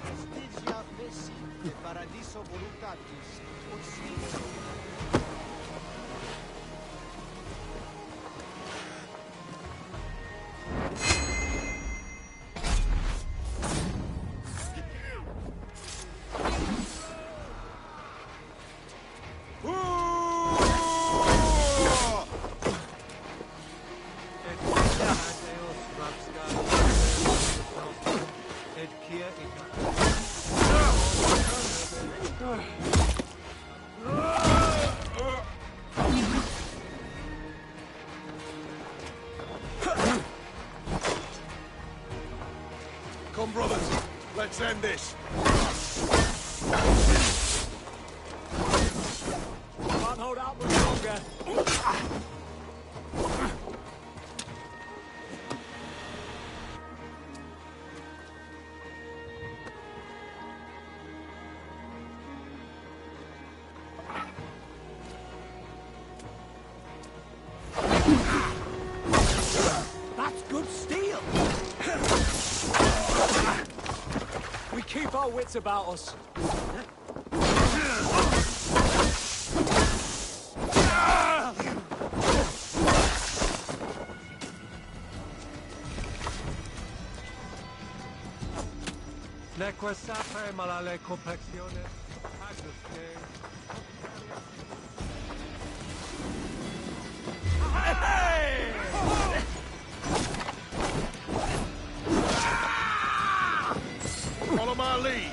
Vestigia feci de paradiso voluntatis ut simul. Come, brothers. Let's end this. Can't hold out much longer. That's good steel! We keep our wits about us. Neque sape malale complexione, agnus te. Follow my lead.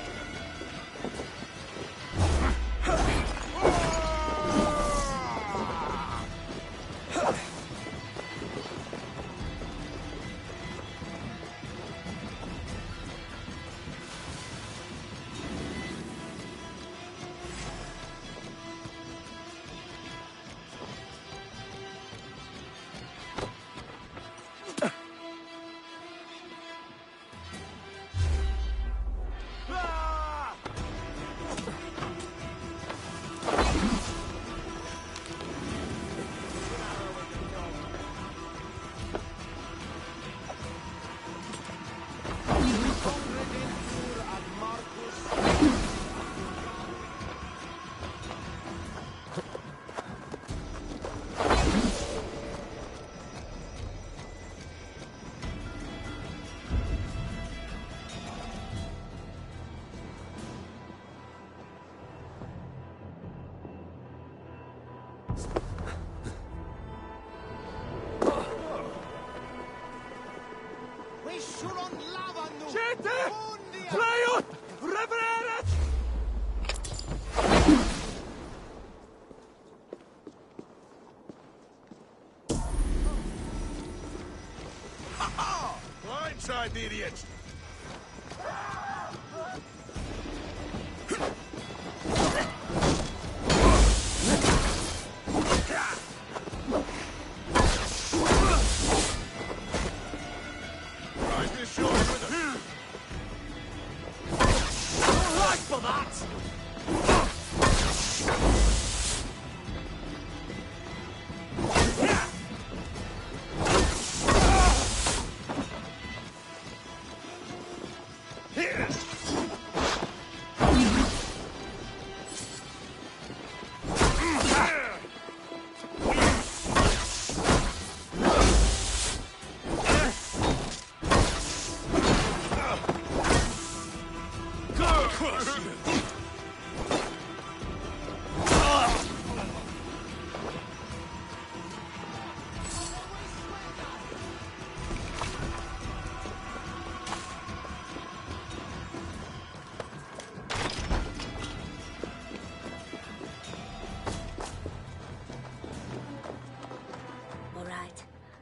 Blindside the idiots! Rise this shore with us! All right for that!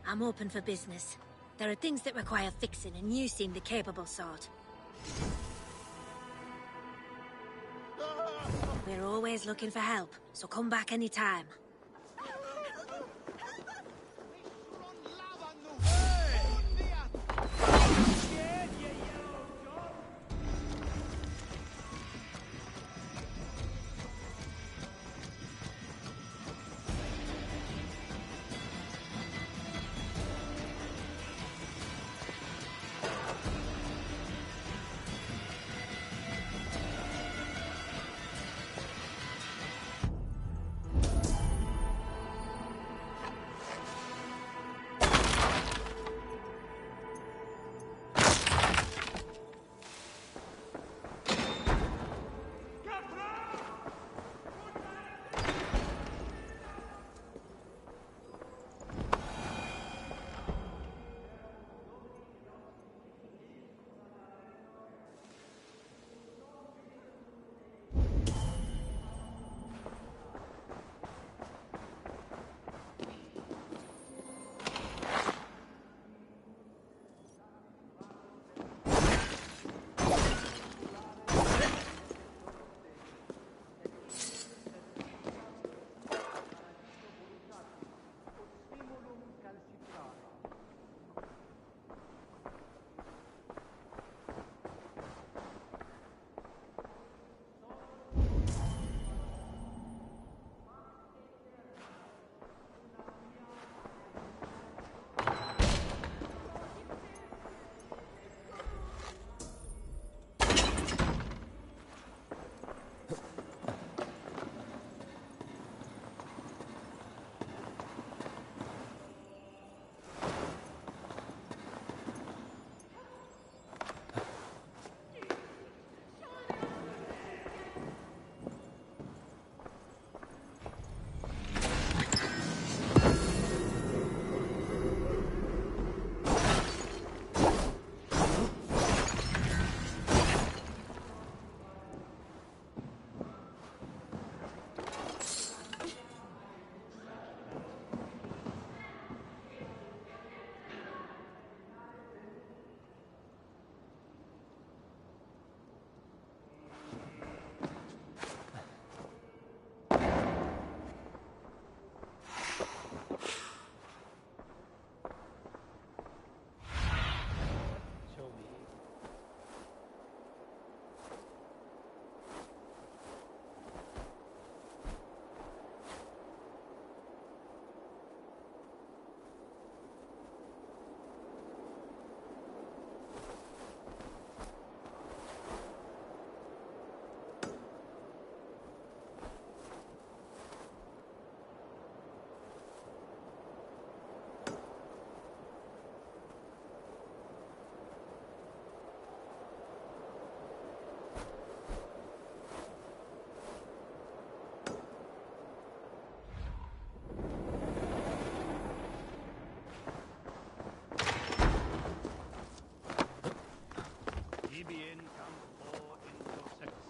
I'm open for business. There are things that require fixing, and you seem the capable sort. We're always looking for help, so come back anytime.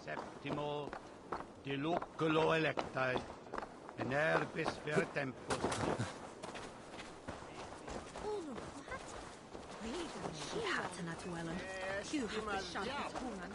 Septimo diluculo electae, in erbis ver tempus. Oh, no, what? hatten att dwellen. Du har förtjänat hungern.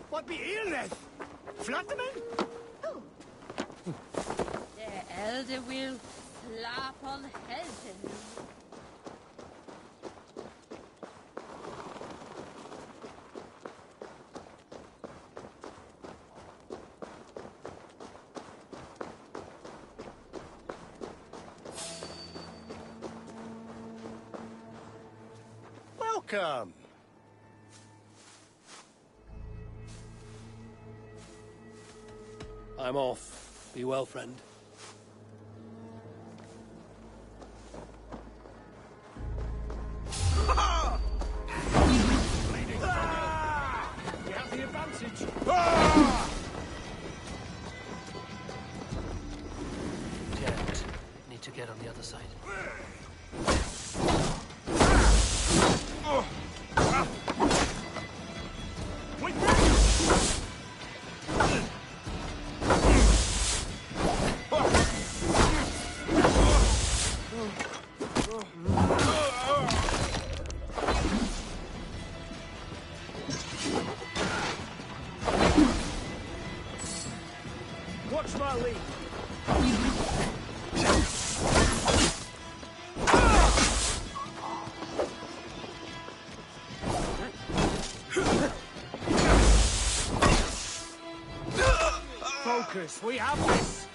What be illness? Flatterman? The elder will slap on helten. Welcome. I'm off. Be well, friend. You have the advantage. Can't. Need to get on the other side. Watch my lead. Focus, we have this.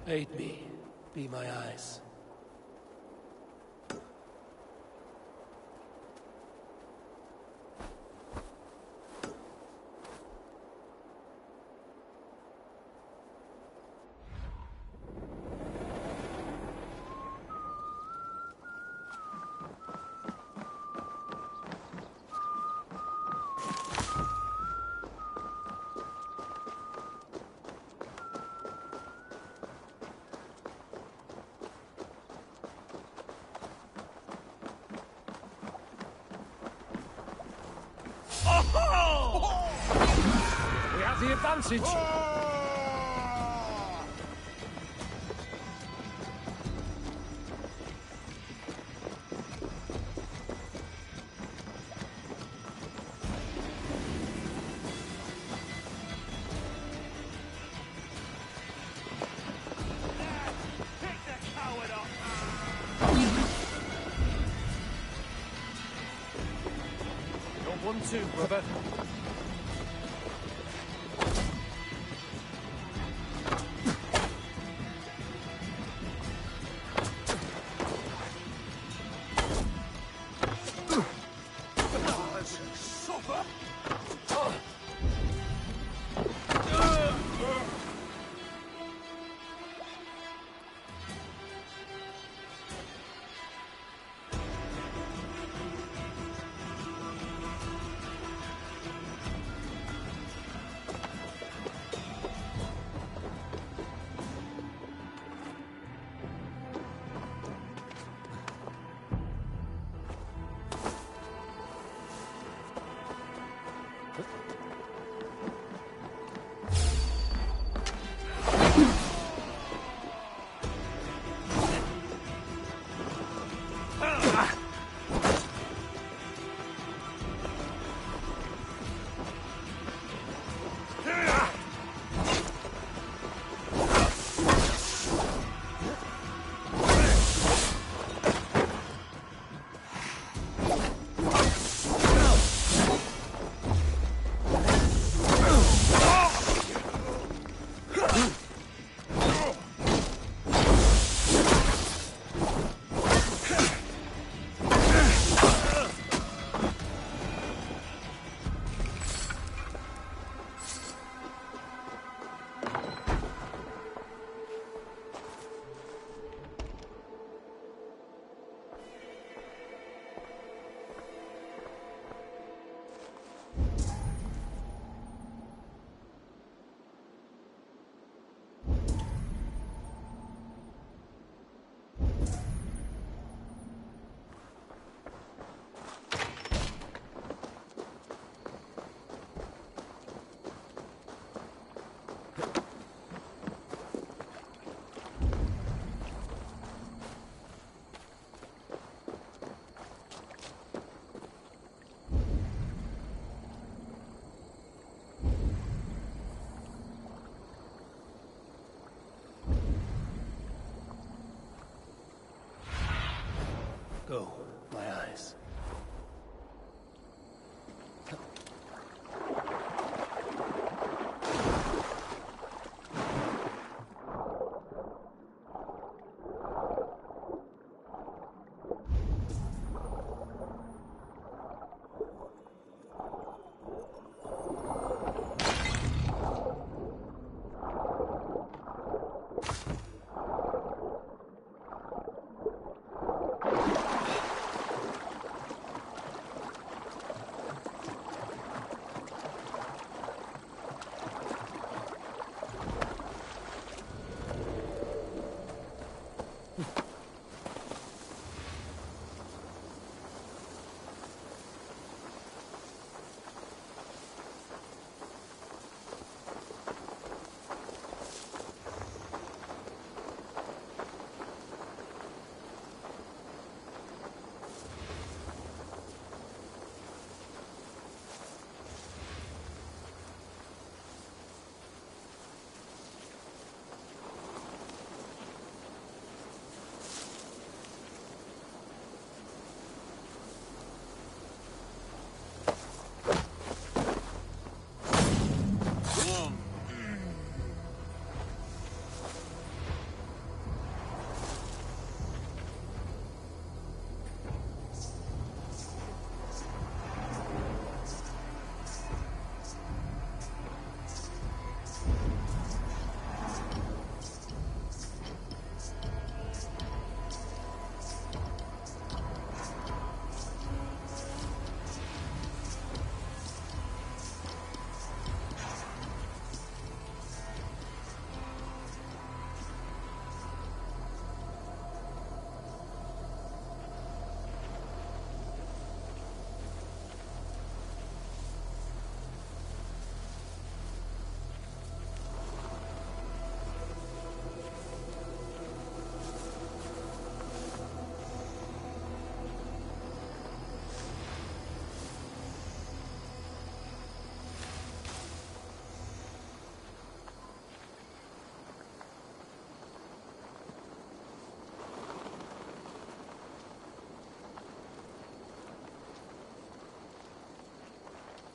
Aid me. Be my eyes. We have the advantage. You're 1-2, brother.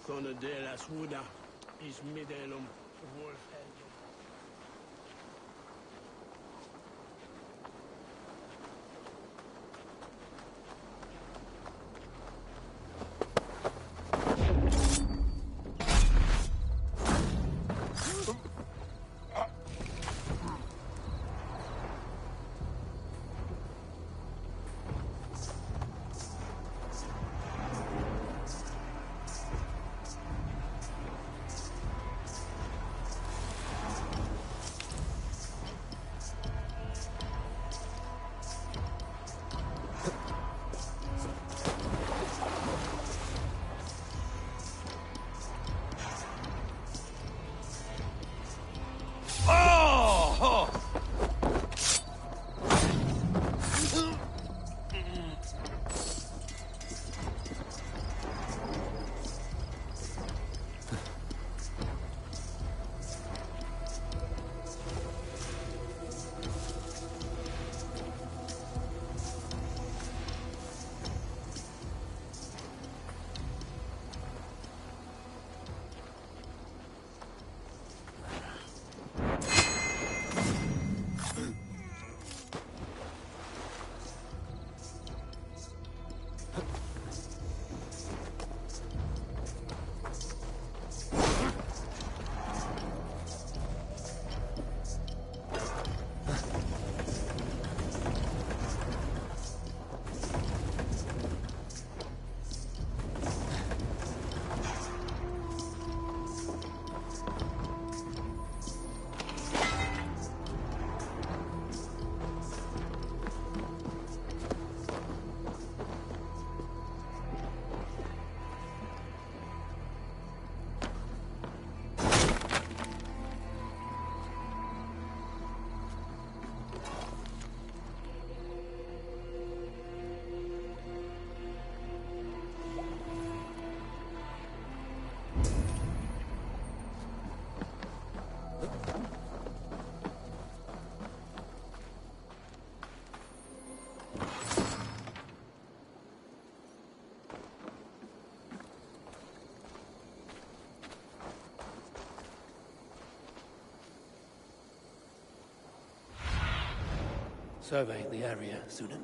zona de la Suda is Midelum Wolf. Survey the area, Sunan.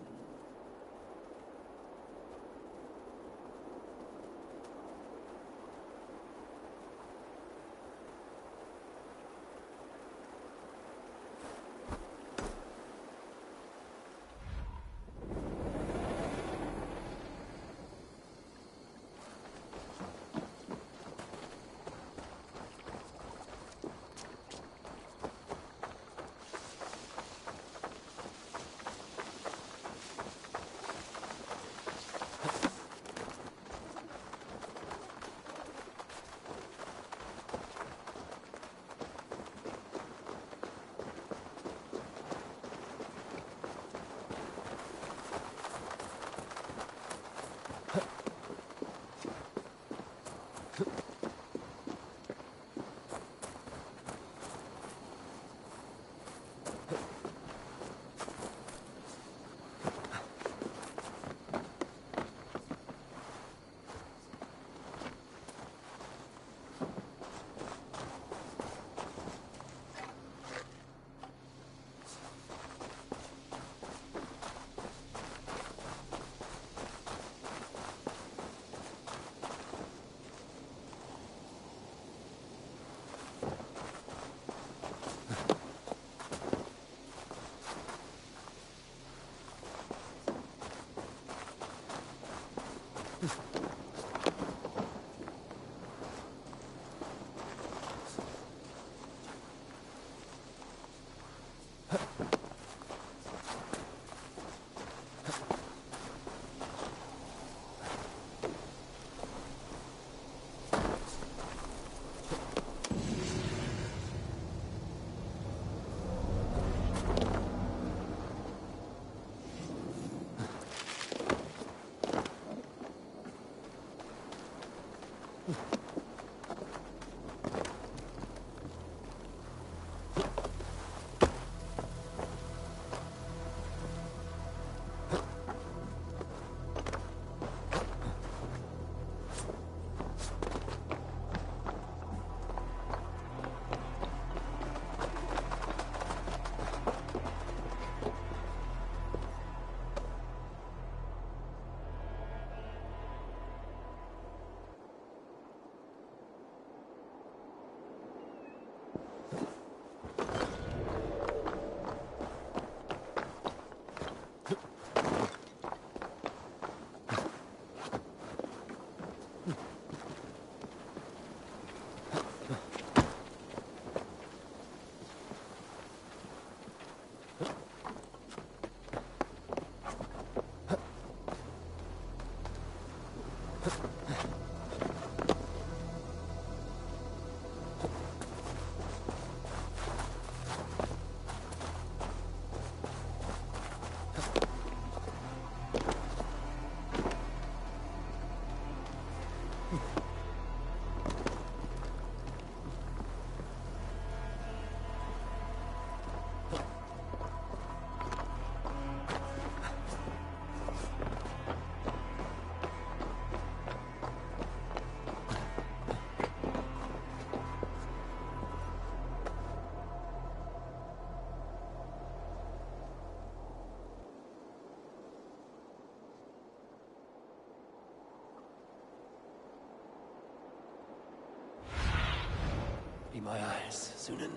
my eyes, Sunan.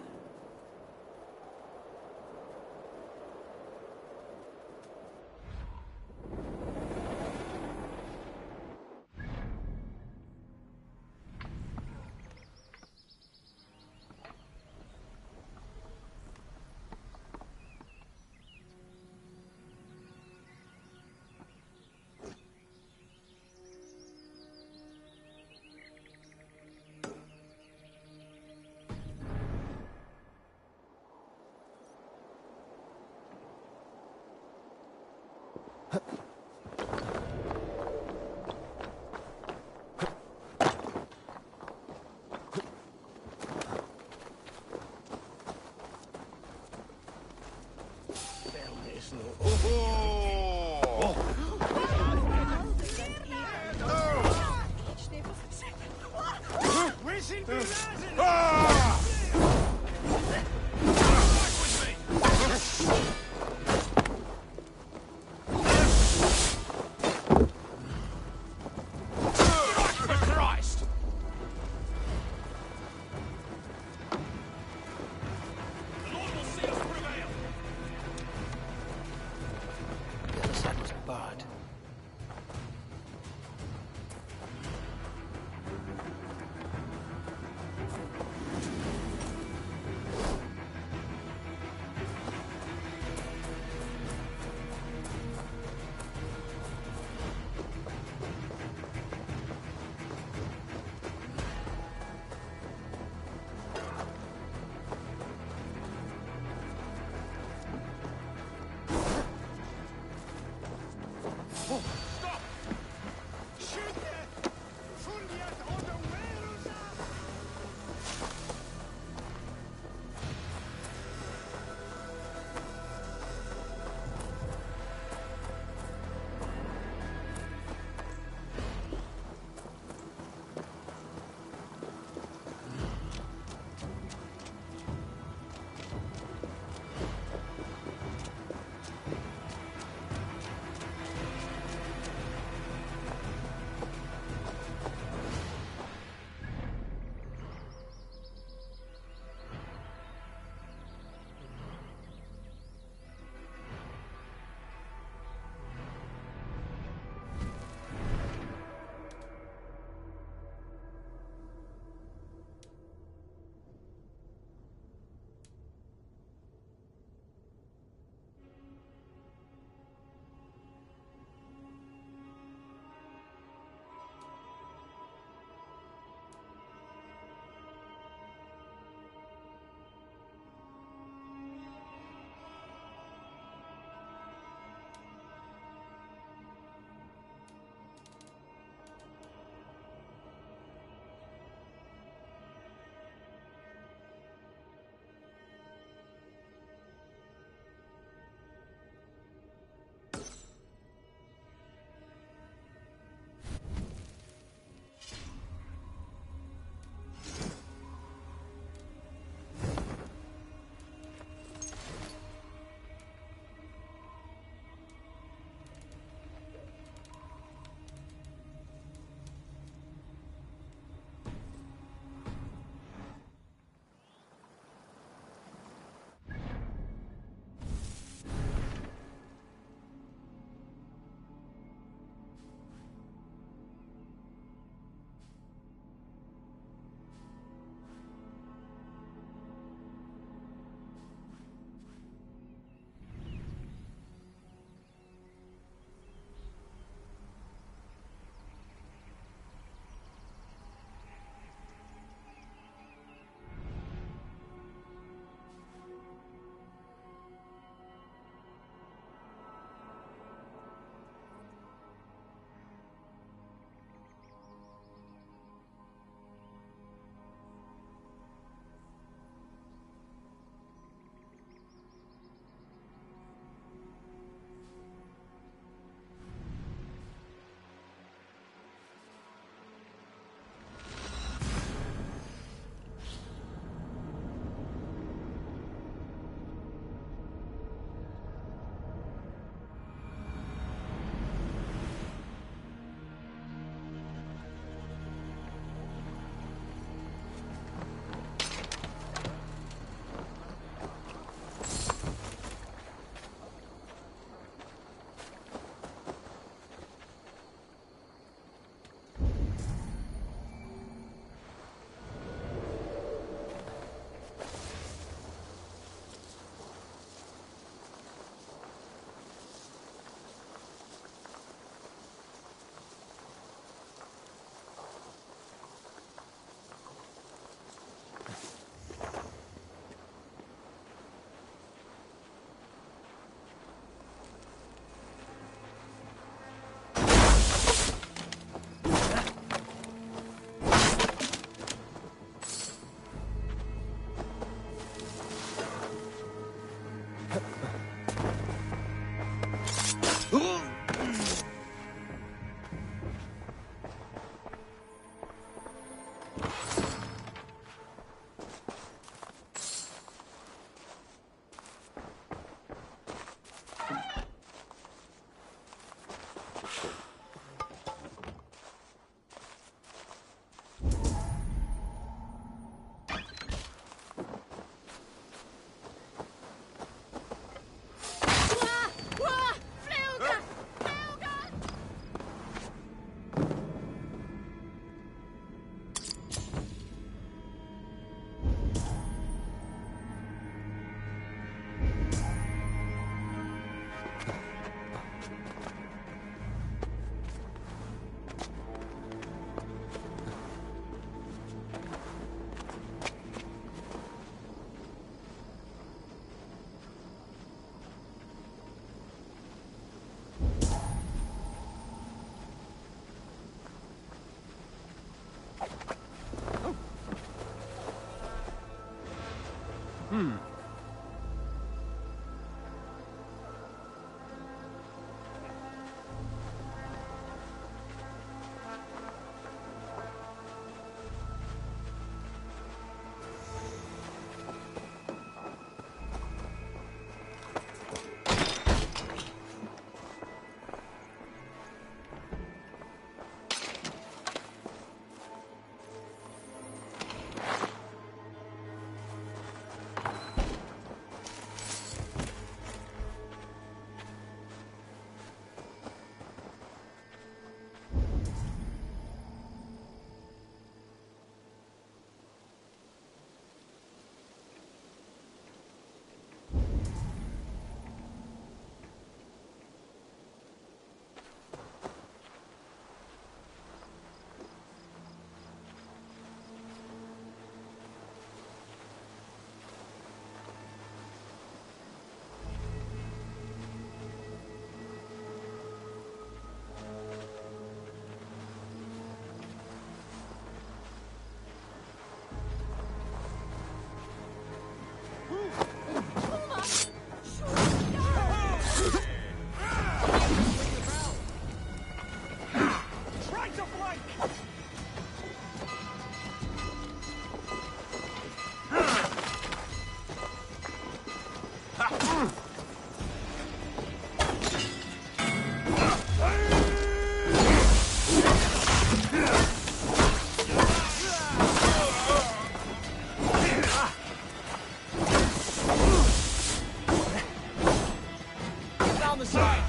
Down the side.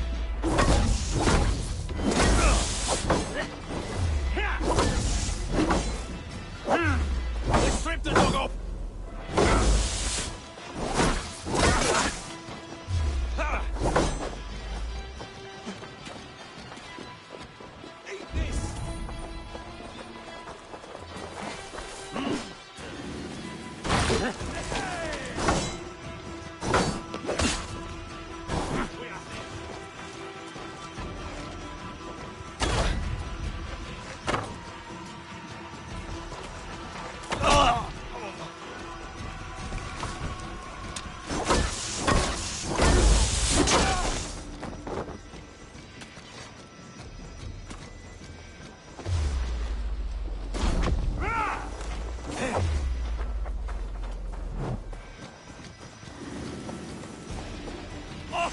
They stripped the dog off. Eat this.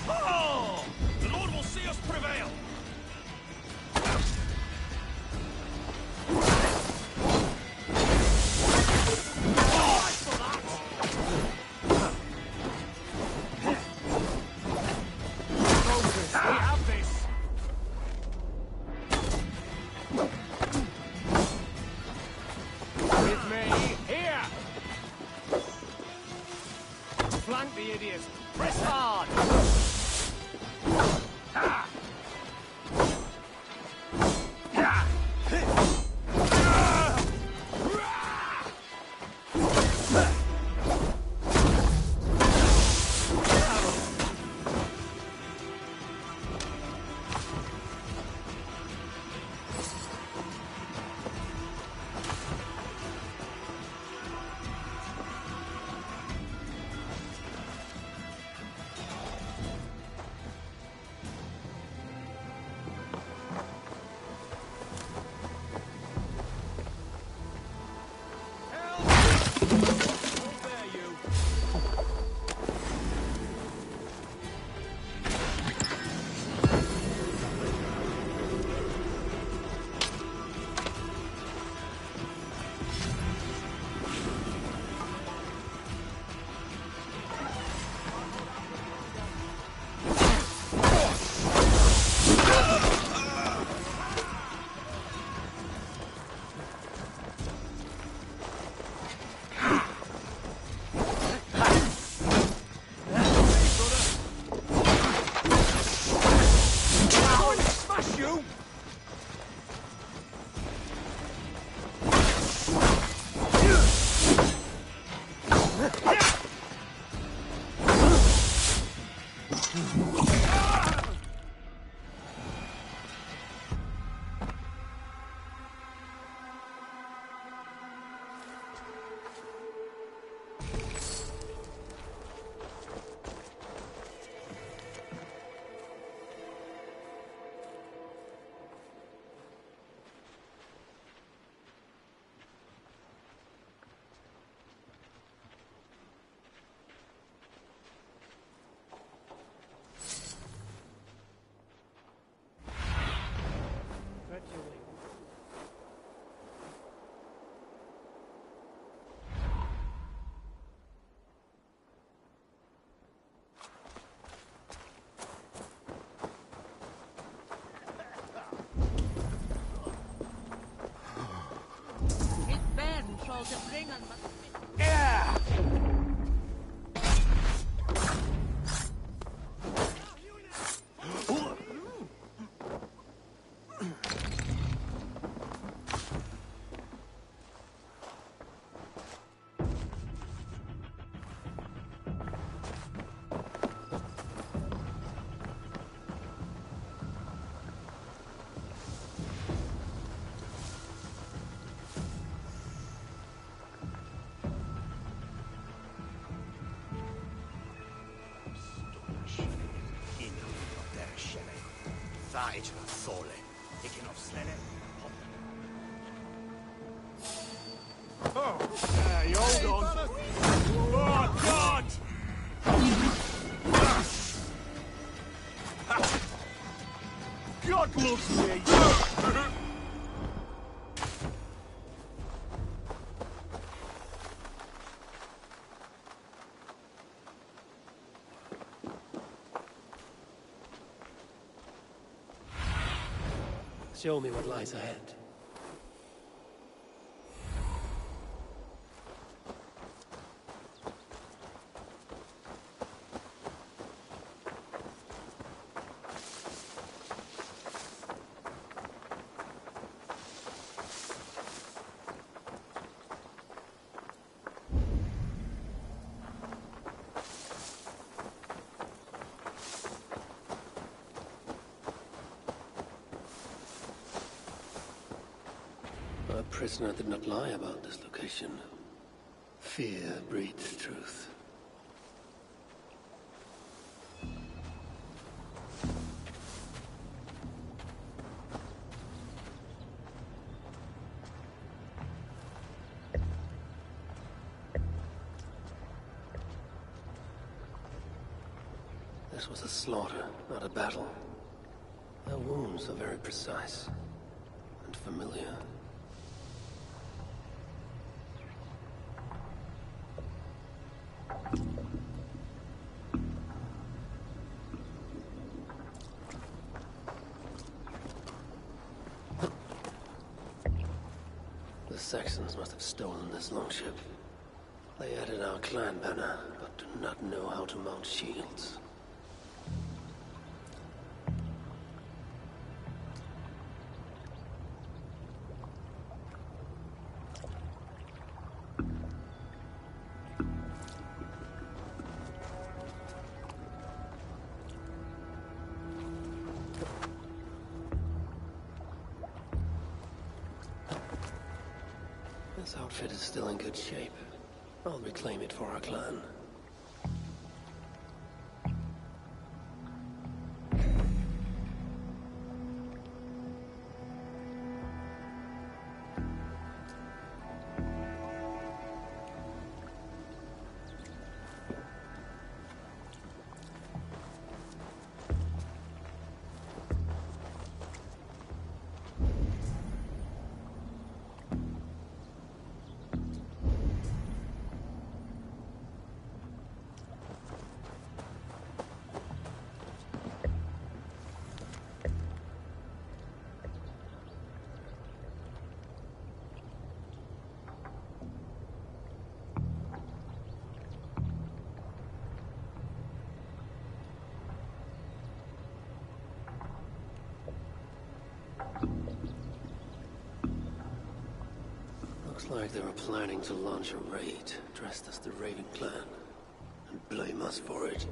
Oh! The Lord will see us prevail! Moses, we have this! With me, here! Flank the idiot! Press hard! Ha! Ha! all to bring on must be. Yeah! Hold on. Oh, God! God loves me! Show me what lies ahead. Our prisoner did not lie about this location. Fear breeds truth. This was a slaughter, not a battle. Their wounds are very precise and familiar. The Saxons must have stolen this longship. They added our clan banner, but do not know how to mount shields. This outfit is still in good shape. I'll reclaim it for our clan. Looks like they were planning to launch a raid, dressed as the Raven clan, and blame us for it.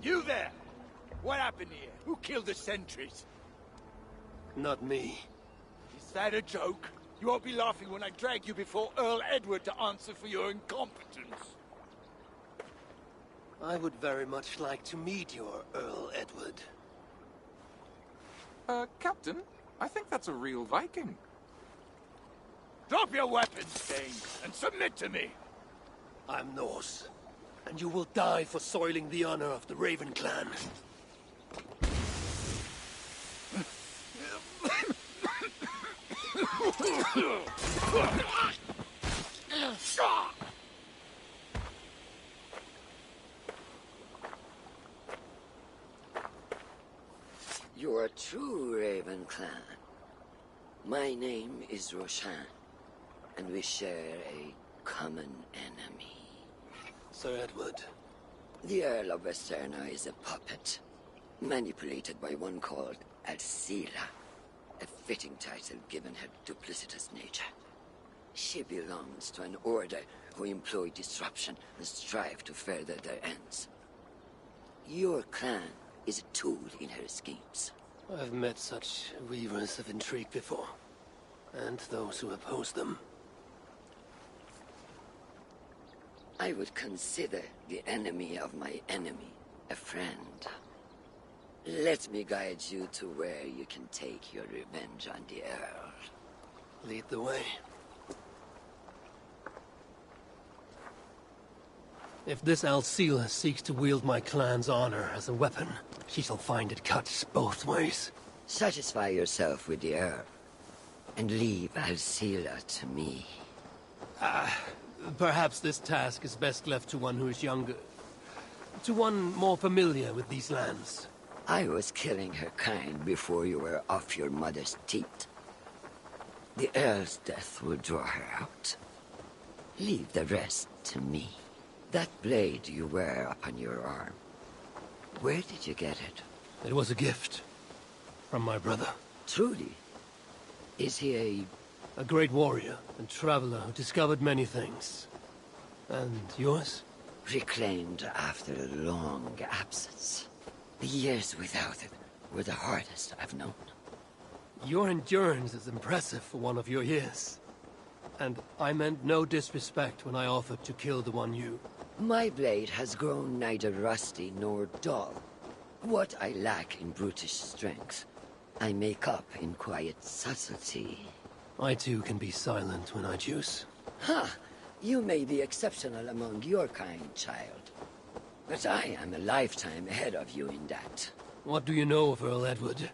You there! What happened here? Who killed the sentries? Not me. Is that a joke? You won't be laughing when I drag you before Earl Edward to answer for your incompetence. I would very much like to meet your Earl Edward. Captain, I think that's a real Viking. Drop your weapons, Dane, and submit to me. I'm Norse. and you will die for soiling the honor of the Raven clan. You're a true Raven clan. My name is Roshan, and we share a common enemy. Sir Edward. The Earl of Westerna is a puppet, manipulated by one called Alcila, a fitting title given her duplicitous nature. She belongs to an order who employ disruption and strive to further their ends. Your clan is a tool in her schemes. I've met such weavers of intrigue before, and those who oppose them. I would consider the enemy of my enemy a friend. Let me guide you to where you can take your revenge on the Earl. Lead the way. If this Alcila seeks to wield my clan's honor as a weapon, she shall find it cuts both ways. Satisfy yourself with the Earl, and leave Alcila to me. Perhaps this task is best left to one who is younger. To one more familiar with these lands. I was killing her kind before you were off your mother's teat. The Earl's death will draw her out. Leave the rest to me. That blade you wear upon your arm, where did you get it? It was a gift. From my brother. Truly? Is he a great warrior and traveler who discovered many things. And yours? Reclaimed after a long absence. The years without it were the hardest I've known. Your endurance is impressive for one of your years. And I meant no disrespect when I offered to kill the one you... My blade has grown neither rusty nor dull. What I lack in brutish strength, I make up in quiet subtlety. I too can be silent when I choose. Ha! You may be exceptional among your kind, child. But I am a lifetime ahead of you in that. What do you know of Earl Edward?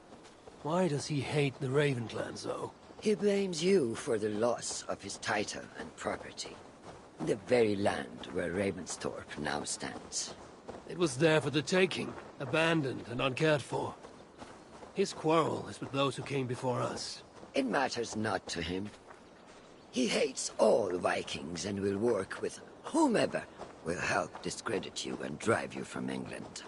Why does he hate the Raven clan so? He blames you for the loss of his title and property. The very land where Ravensthorpe now stands. It was there for the taking, abandoned and uncared for. His quarrel is with those who came before us. It matters not to him. He hates all Vikings and will work with whomever will help discredit you and drive you from England.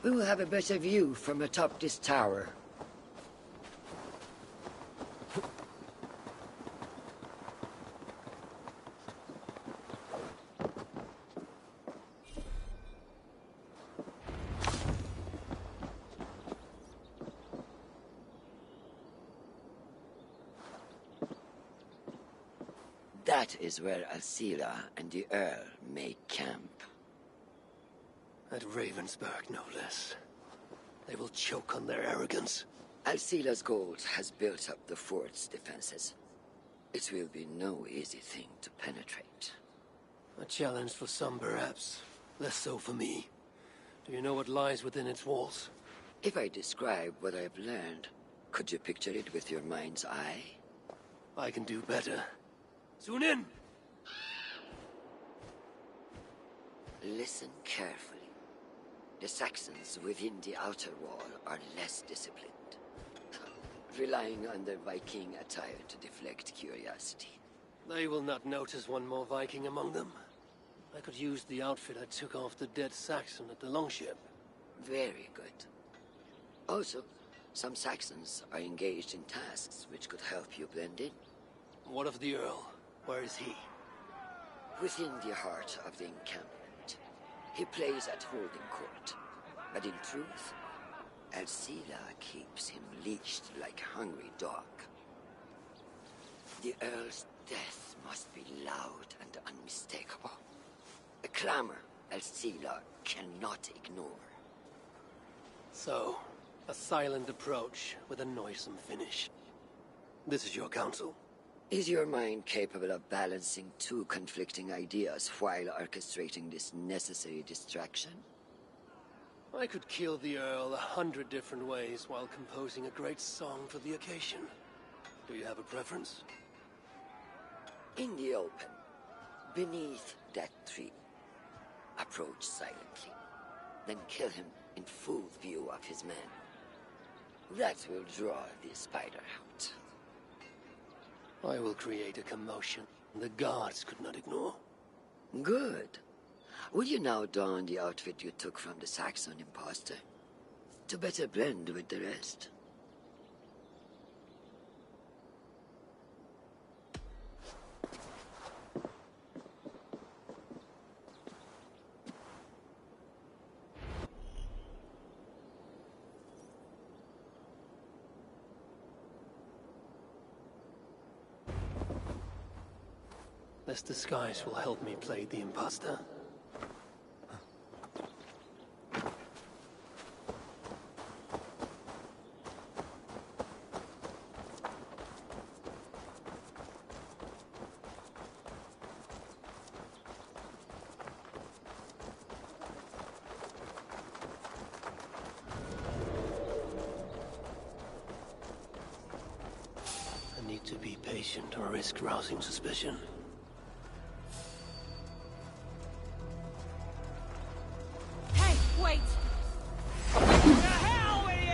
We will have a better view from atop this tower. That is where Alcila and the Earl make camp. At Ravensburg, no less. They will choke on their arrogance. Alcila's gold has built up the fort's defenses. It will be no easy thing to penetrate. A challenge for some, perhaps. Less so for me. Do you know what lies within its walls? If I describe what I've learned, could you picture it with your mind's eye? I can do better. Tune in! Listen carefully. The Saxons within the outer wall are less disciplined, relying on their Viking attire to deflect curiosity. They will not notice one more Viking among them. I could use the outfit I took off the dead Saxon at the Longship. Very good. Also, some Saxons are engaged in tasks which could help you blend in. What of the Earl? Where is he? Within the heart of the encampment. He plays at holding court, but in truth, Alcila keeps him leashed like a hungry dog. The Earl's death must be loud and unmistakable. A clamor Alcila cannot ignore. So, a silent approach with a noisome finish. This is your counsel. Is your mind capable of balancing two conflicting ideas while orchestrating this necessary distraction? I could kill the Earl 100 different ways while composing a great song for the occasion. Do you have a preference? In the open, beneath that tree. Approach silently, then kill him in full view of his men. That will draw the spider out. I will create a commotion the guards could not ignore. Good. Will you now don the outfit you took from the Saxon imposter? To better blend with the rest. This disguise will help me play the imposter. I need to be patient or risk rousing suspicion. Wait! The hell with you!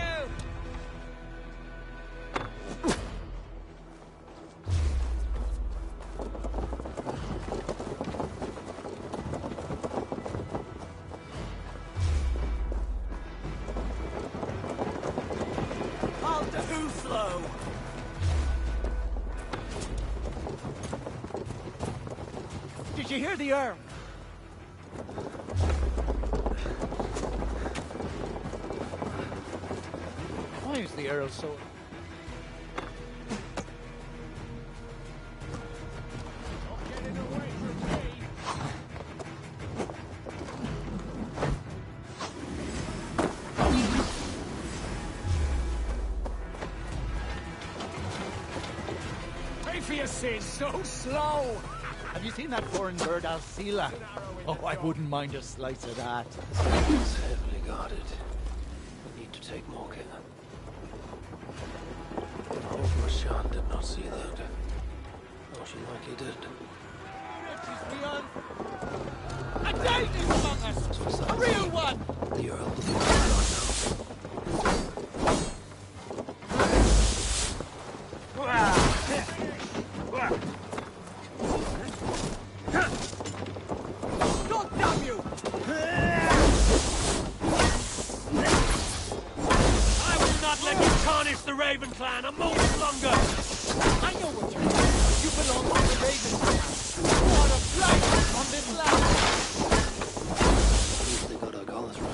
Hold the hoof low! Did you hear the Earl? Why is the Earl so... Pray for your sins, so slow! Have you seen that foreign bird, Alcila? Oh, I wouldn't mind a slice of that. It's heavily guarded. I need to take more care. I hope Rashad did not see that. Oh, she likely did. A date is among us! A real one! The Earl will not God damn you! I will not let you tarnish the Raven clan a moment longer! I know what you're doing. You belong to the Raven clan. You are a blight on this land. At least they got our colors right.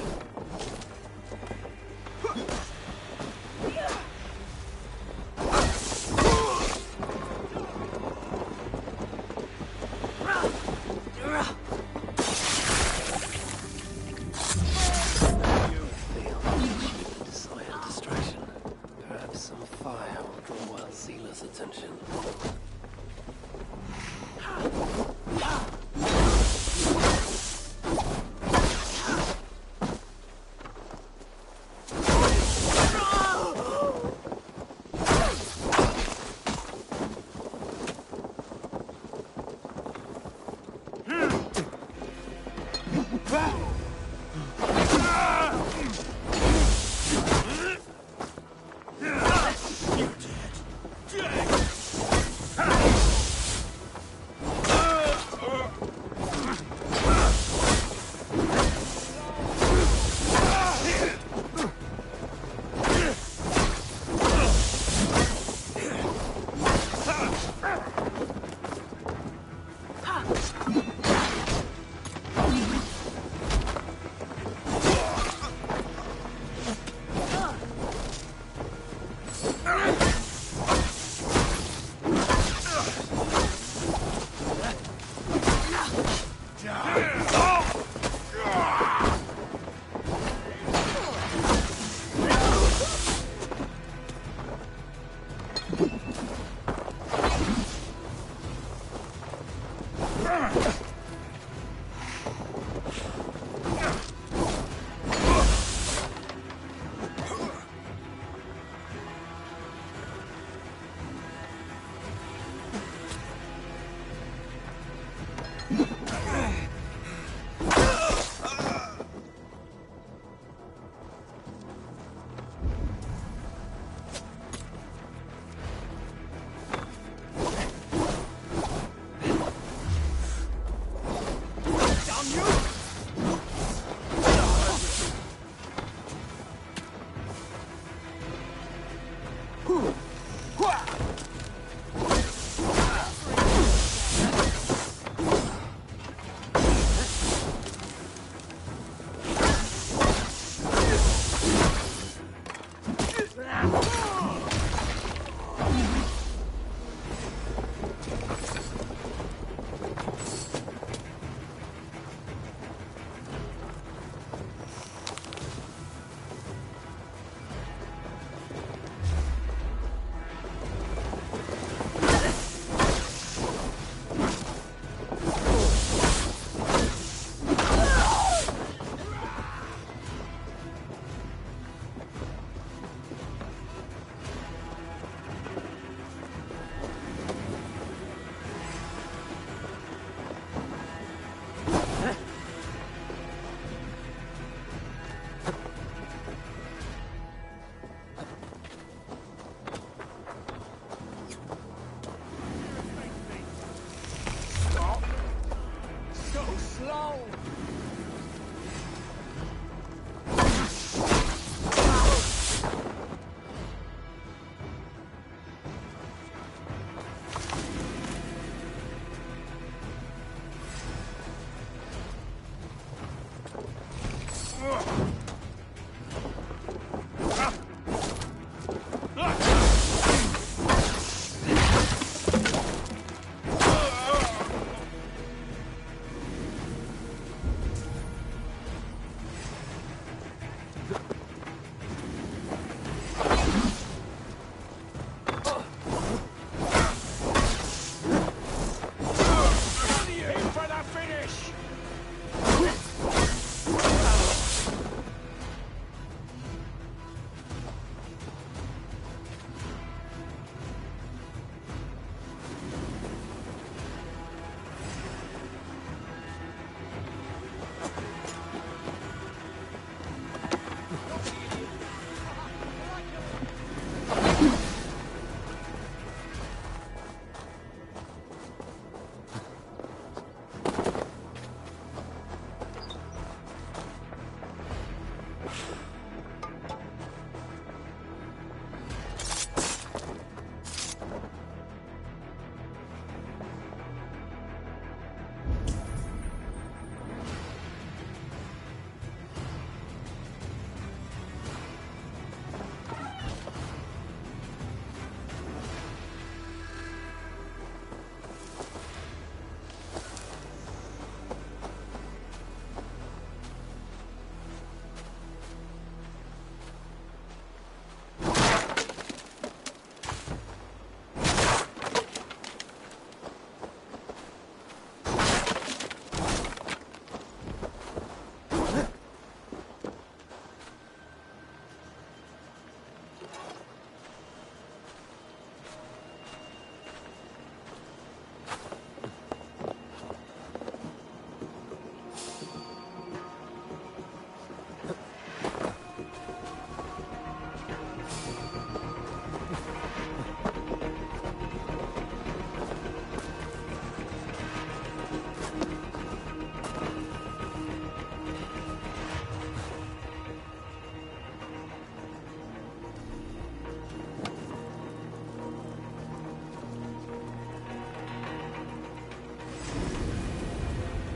Attention.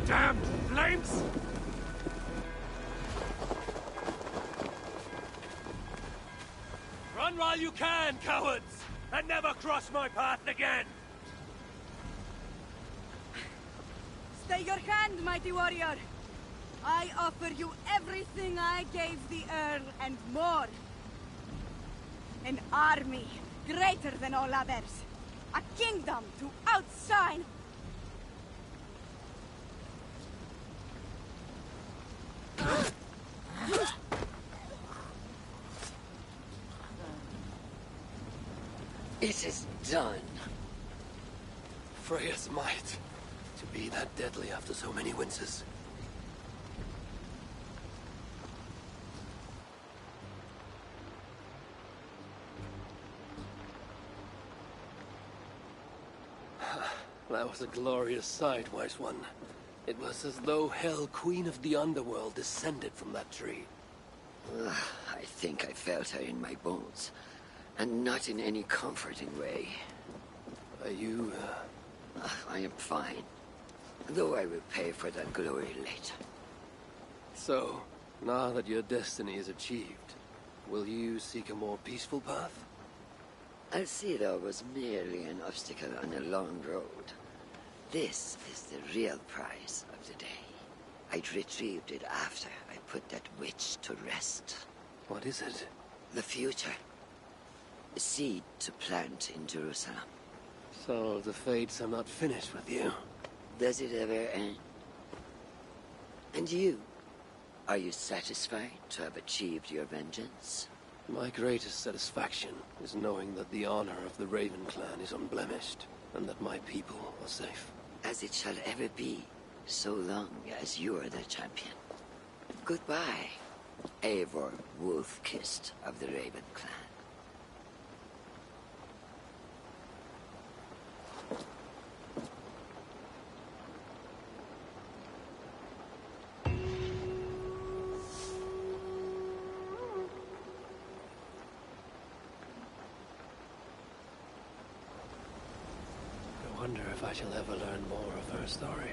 Damned flames! Run while you can, cowards! And never cross my path again! Stay your hand, mighty warrior! I offer you everything I gave the Earl and more. An army greater than all others. A kingdom to outshine. It is done. Freya's might. To be that deadly after so many winces. That was a glorious sight, Wise One. It was as though Hell, Queen of the Underworld, descended from that tree. I think I felt her in my bones, and not in any comforting way. Are you, I am fine, though I will pay for that glory later. So, now that your destiny is achieved, will you seek a more peaceful path? Alcira was merely an obstacle on a long road. This is the real prize of the day. I'd retrieved it after I put that witch to rest. What is it? The future. A seed to plant in Jerusalem. So the fates are not finished with you. Does it ever end? And you? Are you satisfied to have achieved your vengeance? My greatest satisfaction is knowing that the honor of the Raven clan is unblemished, and that my people are safe. As it shall ever be, so long as you are the champion. Goodbye, Eivor Wolf-Kissed of the Raven clan. I wonder if I shall ever learn more of her story.